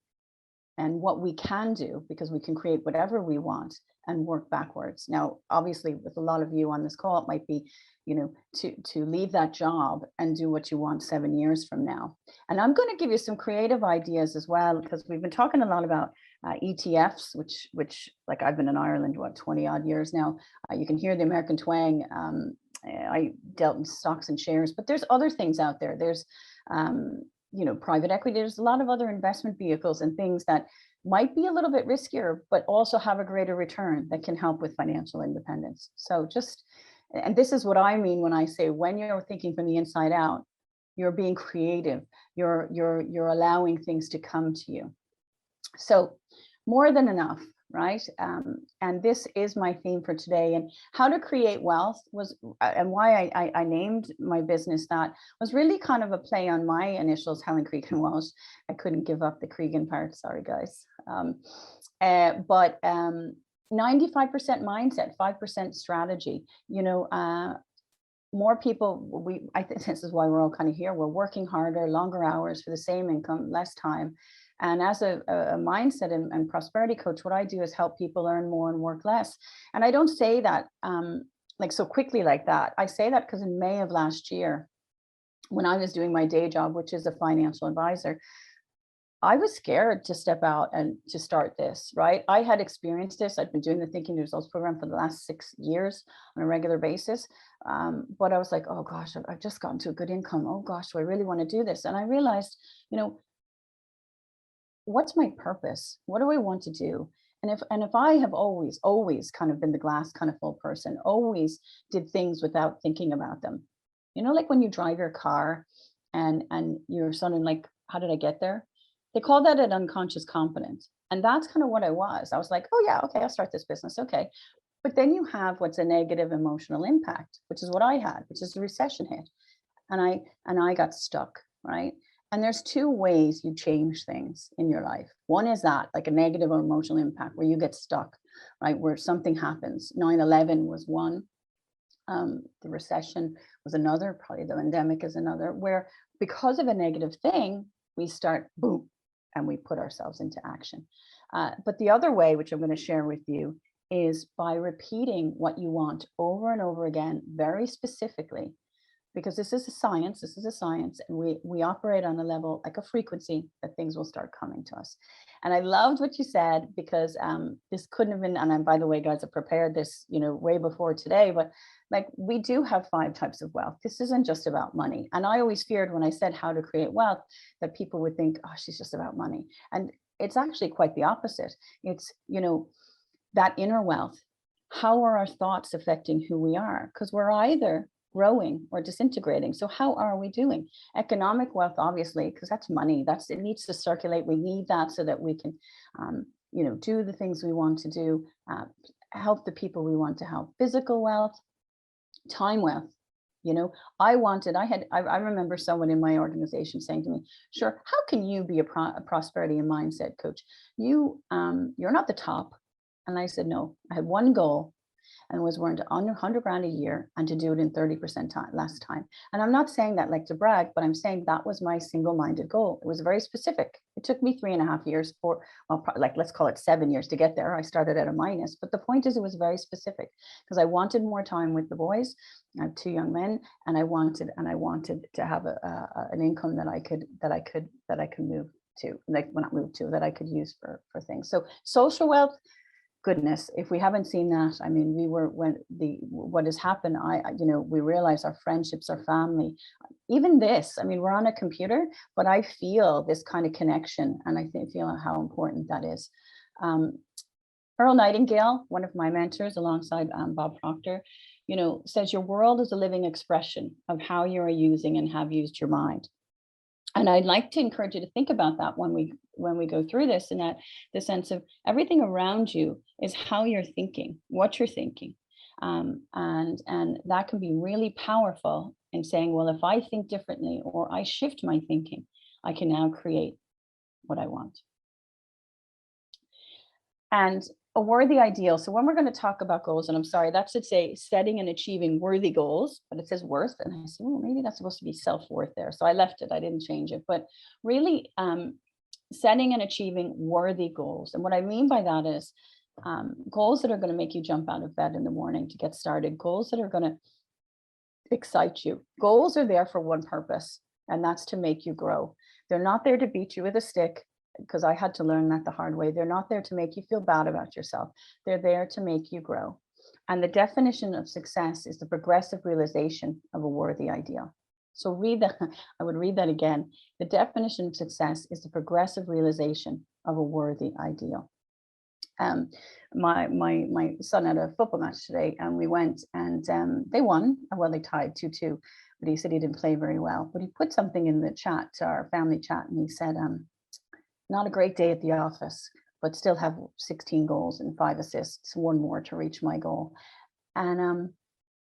and what we can do, because we can create whatever we want, and work backwards. Now, obviously, with a lot of you on this call, it might be, you know, to leave that job and do what you want 7 years from now. And I'm going to give you some creative ideas as well, because we've been talking a lot about ETFs, which like I've been in Ireland, what, 20 odd years now. You can hear the American twang. I dealt in stocks and shares, but there's other things out there. There's, you know, private equity. There's a lot of other investment vehicles and things that might be a little bit riskier, but also have a greater return that can help with financial independence. So just, and this is what I mean when I say, when you're thinking from the inside out, you're being creative, you're allowing things to come to you. So more than enough, right? And this is my theme for today. And how to create wealth was, and why I named my business that, was really kind of a play on my initials, Helen Creegan-Walsh. I couldn't give up the Creegan part, sorry guys. But 95% mindset, 5% strategy. You know, more people, I think this is why we're all kind of here. We're working harder, longer hours for the same income, less time. And as a mindset and prosperity coach, what I do is help people earn more and work less. And I don't say that like so quickly like that. I say that because in May of last year, when I was doing my day job, which is a financial advisor, I was scared to step out and to start this, right? I had experienced this. I'd been doing the Thinking Results program for the last 6 years on a regular basis. But I was like, oh gosh, I've just gotten to a good income. Oh gosh, do I really want to do this? And I realized, you know, what's my purpose? What do I want to do? And if I have always kind of been the glass kind of full person, always did things without thinking about them. You know, like when you drive your car and you're suddenly like, how did I get there? They call that an unconscious competence. And that's kind of what I was. I was like, oh yeah, okay, I'll start this business. Okay. But then you have what's a negative emotional impact, which is what I had, which is the recession hit. And I got stuck, right? And there's 2 ways you change things in your life. One is that, like a negative emotional impact where you get stuck, right? Where something happens. 9/11 was one. The recession was another, probably the pandemic is another, where because of a negative thing, we start boom, and we put ourselves into action. But the other way, which I'm going to share with you, is by repeating what you want over and over again, very specifically, because this is a science, and we operate on a level, like a frequency, that things will start coming to us. And I loved what you said, because this couldn't have been, and by the way, guys, I prepared this, you know, way before today, but like, we do have 5 types of wealth. This isn't just about money. And I always feared when I said how to create wealth, that people would think, oh, she's just about money. And it's actually quite the opposite. It's, you know, that inner wealth. How are our thoughts affecting who we are? Because we're either growing or disintegrating. So how are we doing? Economic wealth, obviously, because that's money. It needs to circulate. We need that so that we can, you know, do the things we want to do, help the people we want to help. Physical wealth, time wealth. You know, I remember someone in my organization saying to me, sure, how can you be a prosperity and mindset coach? You're not the top. And I said, no, I had one goal. and was worth under 100 grand a year, and to do it in 30% less time. And I'm not saying that like to brag, but I'm saying that was my single-minded goal. It was very specific. It took me 3.5 years for, well, like, let's call it 7 years to get there. I started at a minus, but the point is it was very specific because I wanted more time with the boys. I have 2 young men, and I wanted to have an income that I could move to, like, well, not move to, that I could use for things. So social wealth, goodness, if we haven't seen that, I mean, what has happened, we realize our friendships, our family, even this, I mean, we're on a computer, but I feel this kind of connection, and I feel how important that is. Earl Nightingale, one of my mentors alongside Bob Proctor, says your world is a living expression of how you are using and have used your mind. And I'd like to encourage you to think about that when we go through this, and that the sense of everything around you is how you're thinking, what you're thinking. And that can be really powerful in saying, well, if I think differently or I shift my thinking, I can now create what I want. And a worthy ideal. So when we're going to talk about goals, and I'm sorry, that should say setting and achieving worthy goals, but it says worth. And I said, well, maybe that's supposed to be self-worth there. So I left it, I didn't change it, but really setting and achieving worthy goals. And what I mean by that is goals that are going to make you jump out of bed in the morning to get started, goals that are going to excite you. Goals are there for one purpose, and that's to make you grow. They're not there to beat you with a stick, because I had to learn that the hard way. They're not there to make you feel bad about yourself. They're there to make you grow. And the definition of success is the progressive realization of a worthy ideal. So read that. I would read that again. The definition of success is the progressive realization of a worthy ideal. My son had a football match today, and we went, and they won. Well, they tied 2-2, but he said he didn't play very well. But he put something in the chat, our family chat, and he said, not a great day at the office, but still have 16 goals and 5 assists, 1 more to reach my goal. And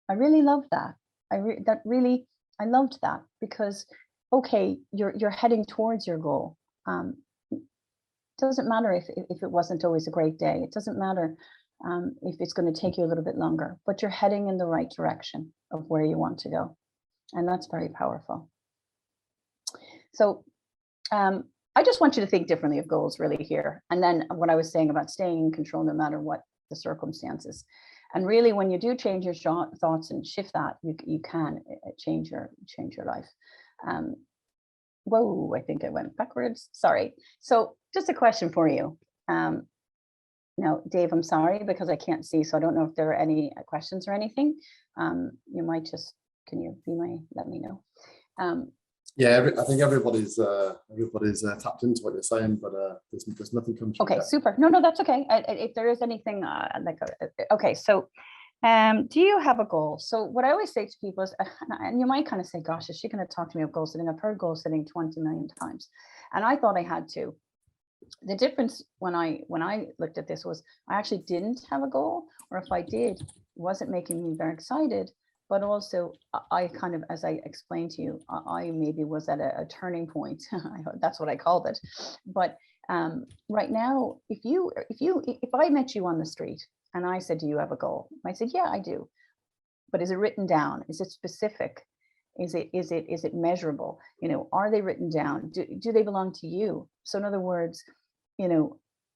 I really loved that. I loved that, because, okay, you're heading towards your goal. It doesn't matter if it wasn't always a great day. It doesn't matter if it's going to take you a little bit longer, but you're heading in the right direction of where you want to go. And that's very powerful. So, I just want you to think differently of goals really here. And then what I was saying about staying in control no matter what the circumstances. And really, when you do change your thoughts and shift that, you can change your life. Whoa, I think I went backwards. Sorry. So just a question for you. Now, Dave, I'm sorry, because I can't see, so I don't know if there are any questions or anything. You might just, can you let me know? Yeah, I think everybody's tapped into what you're saying, but there's nothing coming through. Okay, yet. super. No, that's okay. If there is anything okay, so do you have a goal? So what I always say to people is, and you might kind of say, gosh, is she going to talk to me about goal setting? I've heard goal setting 20 million times, and I thought I had to. The difference when I looked at this was I actually didn't have a goal, or if I did, it wasn't making me very excited. But also, I kind of, as I explained to you, I maybe was at a turning point. That's what I called it. But right now, if I met you on the street and I said, do you have a goal? I said, yeah, I do. But is it written down? Is it specific? Is it measurable? Are they written down? Do they belong to you? So in other words,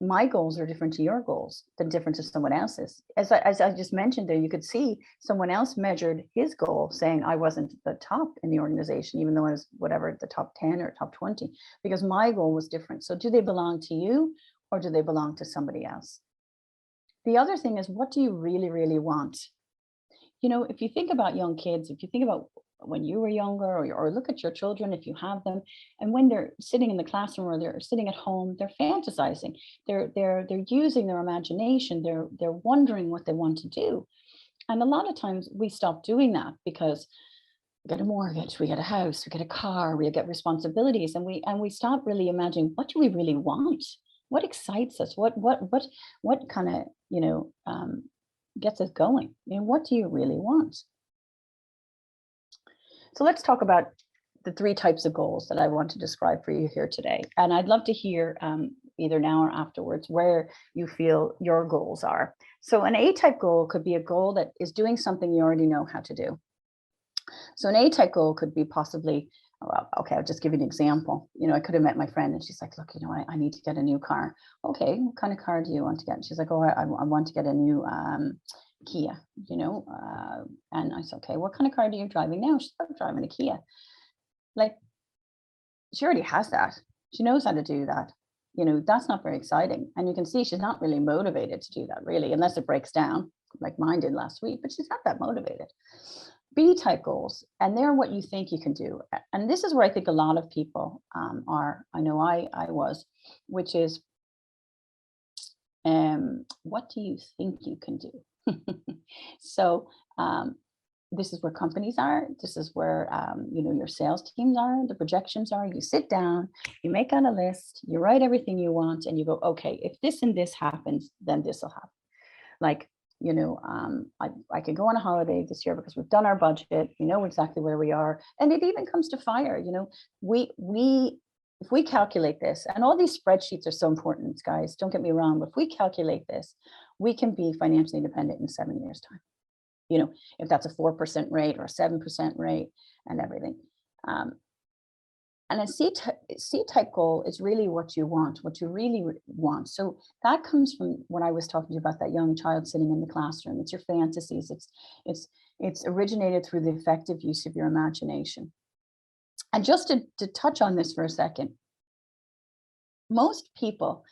my goals are different to your goals than different to someone else's. As I just mentioned there, you could see someone else measured his goal saying I wasn't the top in the organization, even though I was whatever, the top 10 or top 20, because my goal was different. So do they belong to you, or do they belong to somebody else? The other thing is, what do you really, really want? If you think about young kids, if you think about when you were younger, or look at your children if you have them, and when they're sitting in the classroom or they're sitting at home, they're fantasizing, they're using their imagination, they're wondering what they want to do. And a lot of times we stop doing that because we get a mortgage, we get a house, we get a car, we get responsibilities, and we stop really imagining, what do we really want? What excites us? What kind of gets us going? What do you really want? So let's talk about the 3 types of goals that I want to describe for you here today. And I'd love to hear either now or afterwards, where you feel your goals are. So an A-type goal could be a goal that is doing something you already know how to do. So an A-type goal could be possibly, well, okay, I'll just give you an example. You know, I could have met my friend and she's like, look, you know, I need to get a new car. Okay, what kind of car do you want to get? And she's like, oh, I want to get a new Kia, you know, and I said, okay, what kind of car are you driving now? She's driving a Kia. Like, she already has that. She knows how to do that. You know, that's not very exciting. And you can see she's not really motivated to do that, really, unless it breaks down like mine did last week, but she's not that motivated. B-type goals, and they're what you think you can do. And this is where I think a lot of people are, I know I was, which is, what do you think you can do? So this is where companies are. This is where, you know, your sales teams are, the projections are. You sit down, you make out a list, you write everything you want, and you go, okay, if this and this happens, then this will happen. Like, you know, I can go on a holiday this year because we've done our budget. We know exactly where we are. And it even comes to fire, you know, if we calculate this, and all these spreadsheets are so important, guys, don't get me wrong, but if we calculate this, we can be financially independent in 7 years' time. You know, if that's a 4% rate or a 7% rate and everything. And a C-type goal is really what you want, what you really want. So that comes from when I was talking to you about that young child sitting in the classroom. It's your fantasies. It's originated through the effective use of your imagination. And just to touch on this for a second, most people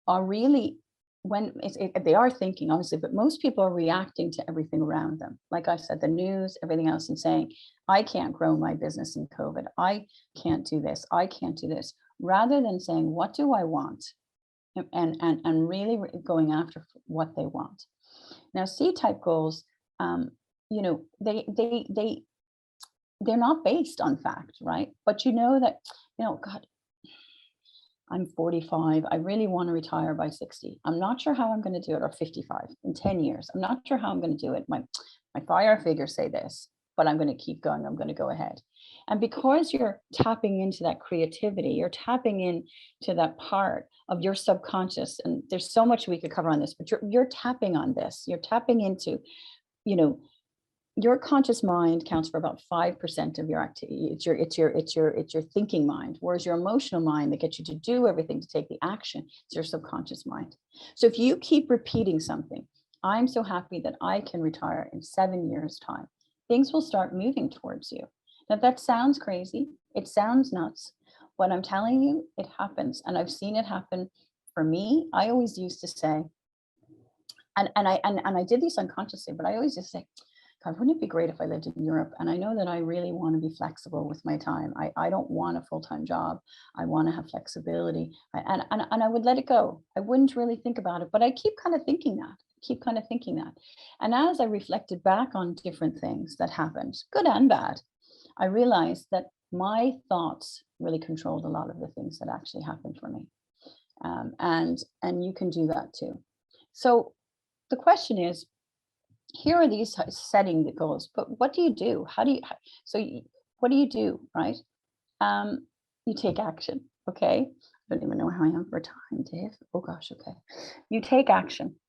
are really, they are thinking, obviously, but most people are reacting to everything around them. Like I said, the news, everything else, and saying, I can't grow my business in COVID. I can't do this. I can't do this. Rather than saying, what do I want? And really going after what they want. Now, C-type goals, you know, they're not based on fact, right? But you know that, you know, God, I'm 45. I really want to retire by 60. I'm not sure how I'm going to do it, or 55 in 10 years. I'm not sure how I'm going to do it. My fire figures say this, but I'm going to keep going. I'm going to go ahead. And because you're tapping into that creativity, you're tapping into that part of your subconscious. And there's so much we could cover on this, but you're tapping on this. You're tapping into, you know, your conscious mind counts for about 5% of your activity. It's your thinking mind, whereas your emotional mind that gets you to do everything, to take the action, it's your subconscious mind. So if you keep repeating something, I'm so happy that I can retire in 7 years' time, things will start moving towards you. Now that sounds crazy, it sounds nuts, but I'm telling you, it happens. And I've seen it happen for me. I always used to say, and I did this unconsciously, but I always just say, God, wouldn't it be great if I lived in Europe? And I know that I really want to be flexible with my time. I don't want a full-time job. I want to have flexibility. And I would let it go. I wouldn't really think about it, but I keep kind of thinking that. And as I reflected back on different things that happened, good and bad, I realized that my thoughts really controlled a lot of the things that actually happened for me. And you can do that too. So the question is, here are these setting the goals, but what do you do? What do you do, right? You take action, okay? I don't even know how I am for time, Dave. Oh gosh, okay. You take action.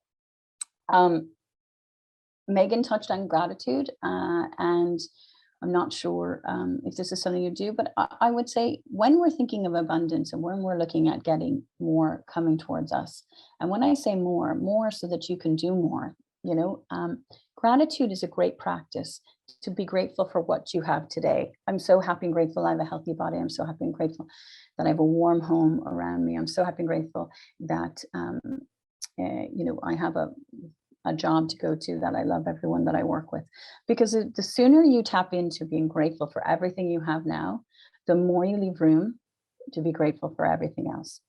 Megan touched on gratitude, and I'm not sure if this is something you do, but I would say when we're thinking of abundance and when we're looking at getting more coming towards us, and when I say more so that you can do more, you know, gratitude is a great practice to be grateful for what you have today. I'm so happy and grateful I have a healthy body. I'm so happy and grateful that I have a warm home around me. I'm so happy and grateful that, you know, I have a job to go to, that I love everyone that I work with. Because the sooner you tap into being grateful for everything you have now, the more you leave room to be grateful for everything else.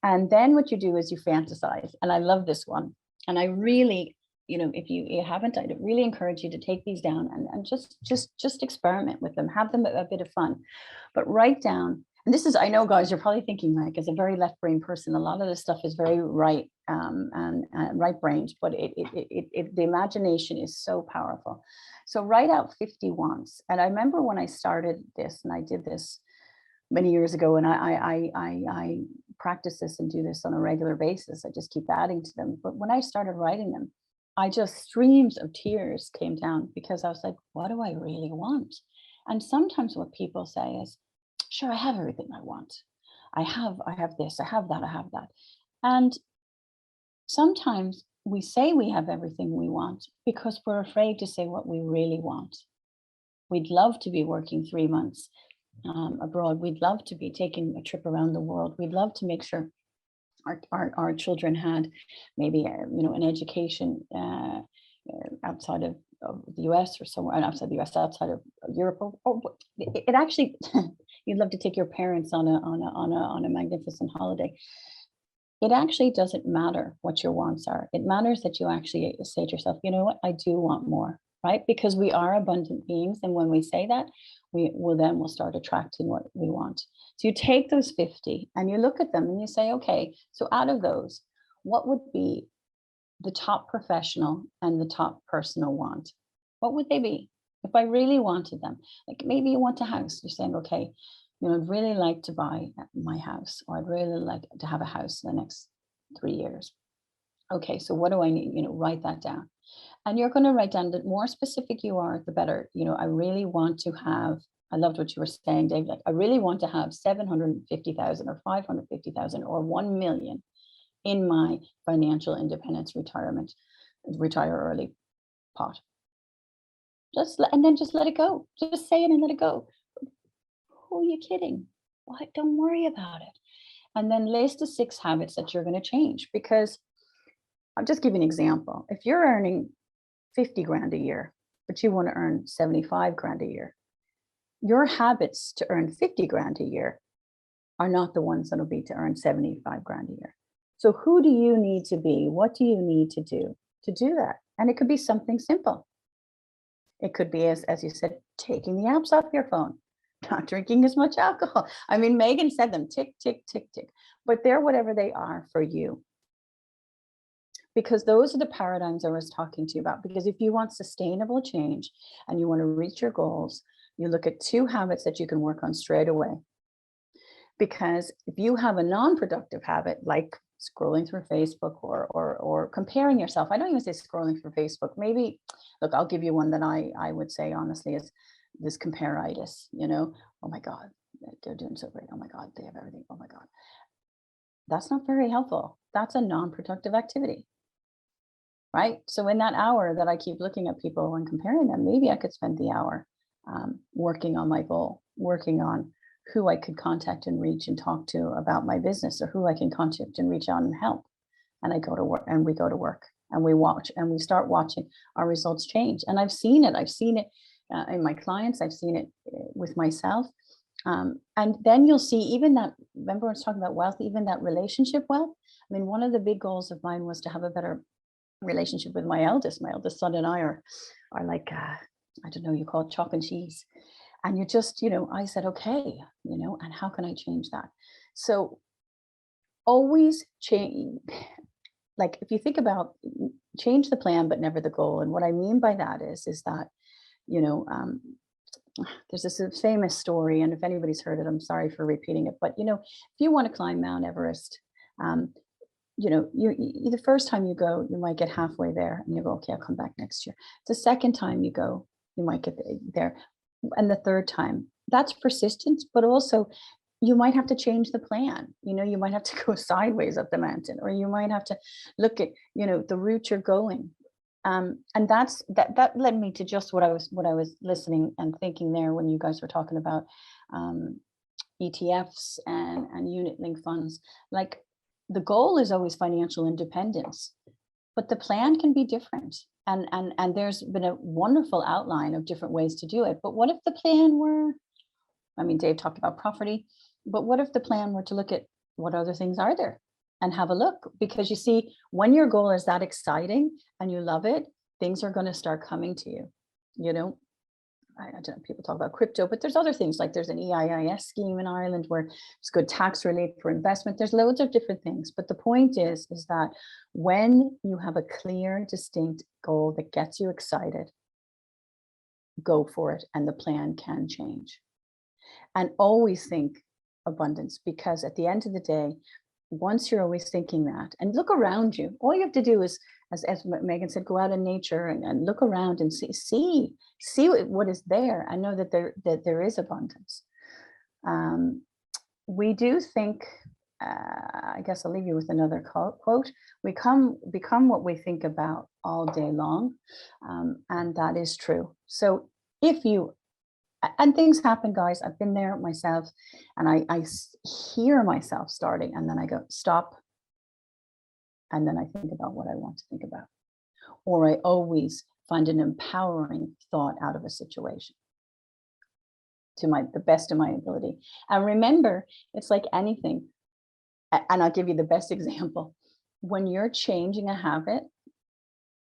And then what you do is you fantasize. And I love this one. And I really, you know, if you haven't, I'd really encourage you to take these down and just experiment with them, have them a bit of fun, but write down. And this is, I know, guys, you're probably thinking, like, as a very left brain person, a lot of this stuff is very right and right brained, but the imagination is so powerful. So write out 50 wants. And I remember when I started this, and I did this many years ago, and I practice this and do this on a regular basis. I just keep adding to them. But when I started writing them, streams of tears came down because I was like, what do I really want? And sometimes what people say is, sure, I have everything I want. I have this, I have that, I have that. And sometimes we say we have everything we want because we're afraid to say what we really want. We'd love to be working 3 months abroad. We'd love to be taking a trip around the world. We'd love to make sure our children had maybe an education outside of the US or somewhere outside the US, outside of Europe, or it actually you'd love to take your parents on a magnificent holiday. It actually doesn't matter what your wants are. It matters that you actually say to yourself, you know what, I do want more, right? Because we are abundant beings. And when we say that, we'll start attracting what we want. So you take those 50 and you look at them and you say, okay, so out of those, what would be the top professional and the top personal want? What would they be? If I really wanted them, like maybe you want a house, you're saying, okay, I'd really like to buy my house, or I'd really like to have a house in the next 3 years. Okay, so what do I need? Write that down. And you're going to write down, the more specific you are, the better. I really want to have, I loved what you were saying, Dave, like I really want to have 750,000 or 550,000 or 1 million in my financial independence retire early pot. And then just let it go. Just say it and let it go. Who are you kidding? What? Don't worry about it. And then list the 6 habits that you're going to change, because I'll just give you an example. If you're earning 50 grand a year, but you want to earn 75 grand a year, your habits to earn 50 grand a year are not the ones that'll be to earn 75 grand a year. So who do you need to be? What do you need to do that? And it could be something simple. It could be, as you said, taking the apps off your phone, not drinking as much alcohol. I mean, Megan said them, tick, tick, tick, tick, but they're whatever they are for you. Because those are the paradigms I was talking to you about. Because if you want sustainable change and you want to reach your goals, you look at 2 habits that you can work on straight away. Because if you have a non-productive habit, like scrolling through Facebook or comparing yourself, I don't even say scrolling through Facebook. Maybe, look, I'll give you one that I would say honestly is this compare-itis, oh my God, they're doing so great. Oh my God, they have everything. Oh my God. That's not very helpful. That's a non-productive activity, right? So in that hour that I keep looking at people and comparing them, maybe I could spend the hour working on my goal, working on who I could contact and reach and talk to about my business, or who I can contact and reach out and help. And I go to work, and we go to work, and we watch, and we start watching our results change. And I've seen it in my clients. I've seen it with myself. And then you'll see even that, remember I was talking about wealth, even that relationship wealth. I mean, one of the big goals of mine was to have a better relationship with my eldest son and I are like, I don't know, you call it chalk and cheese. And you just, I said, okay, and how can I change that? So always change. Like if you think about change the plan, but never the goal. And what I mean by that is that, there's this famous story, and if anybody's heard it, I'm sorry for repeating it, but if you want to climb Mount Everest, you the first time you go, you might get halfway there and you go, okay, I'll come back next year. The second time you go, you might get there. And the third time, that's persistence, but also you might have to change the plan. You might have to go sideways up the mountain, or you might have to look at, the route you're going. And that led me to just what I was listening and thinking there when you guys were talking about ETFs and unit link funds. Like the goal is always financial independence, but the plan can be different. And there's been a wonderful outline of different ways to do it. But what if the plan were, Dave talked about property, but what if the plan were to look at what other things are there and have a look? Because you see, when your goal is that exciting and you love it, things are going to start coming to you. I don't know, people talk about crypto, but there's other things, like there's an EIS scheme in Ireland where it's good tax relief for investment. There's loads of different things. But the point is that when you have a clear, distinct goal that gets you excited, go for it, and the plan can change. And always think abundance, because at the end of the day, once you're always thinking that, and look around you, all you have to do is, as Megan said, go out in nature and look around and see what is there, and know that there is abundance. We do think, I guess I'll leave you with another quote. We become what we think about all day long. And that is true. So if you, and things happen, guys, I've been there myself, and I hear myself starting, and then I go, stop. And then I think about what I want to think about. Or I always find an empowering thought out of a situation to the best of my ability. And remember, it's like anything. And I'll give you the best example. When you're changing a habit,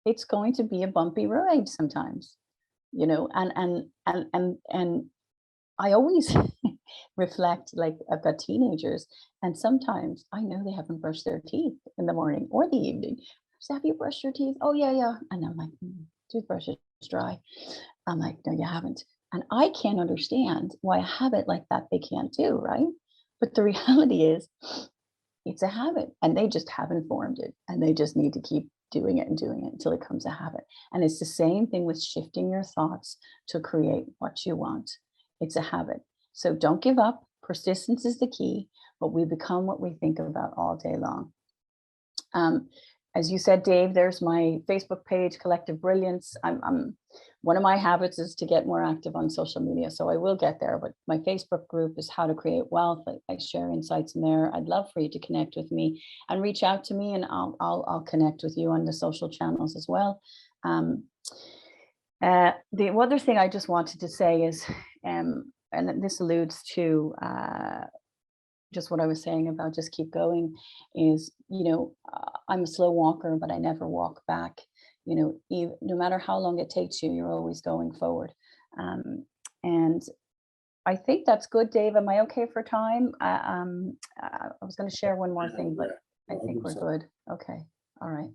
it's going to be a bumpy ride sometimes, you know, and I always reflect, like, I've got teenagers, and sometimes I know they haven't brushed their teeth in the morning or the evening. So, have you brushed your teeth? Oh, yeah. And I'm like, toothbrush is dry. I'm like, no, you haven't. And I can't understand why a habit like that they can't do, right? But the reality is, it's a habit, and they just haven't formed it, and they just need to keep doing it until it becomes a habit. And it's the same thing with shifting your thoughts to create what you want. It's a habit. So don't give up. Persistence is the key, but we become what we think about all day long. As you said, Dave, there's my Facebook page, Collective Brilliance. One of my habits is to get more active on social media, so I will get there. But my Facebook group is How to Create Wealth. I share insights in there. I'd love for you to connect with me and reach out to me, and I'll connect with you on the social channels as well. The other thing I just wanted to say is, and this alludes to just what I was saying about just keep going, is, you know, I'm a slow walker, but I never walk back. You know, no matter how long it takes you, you're always going forward. And I think that's good, Dave. Am I okay for time? I was going to share one more thing, but I think we're good. Okay. All right.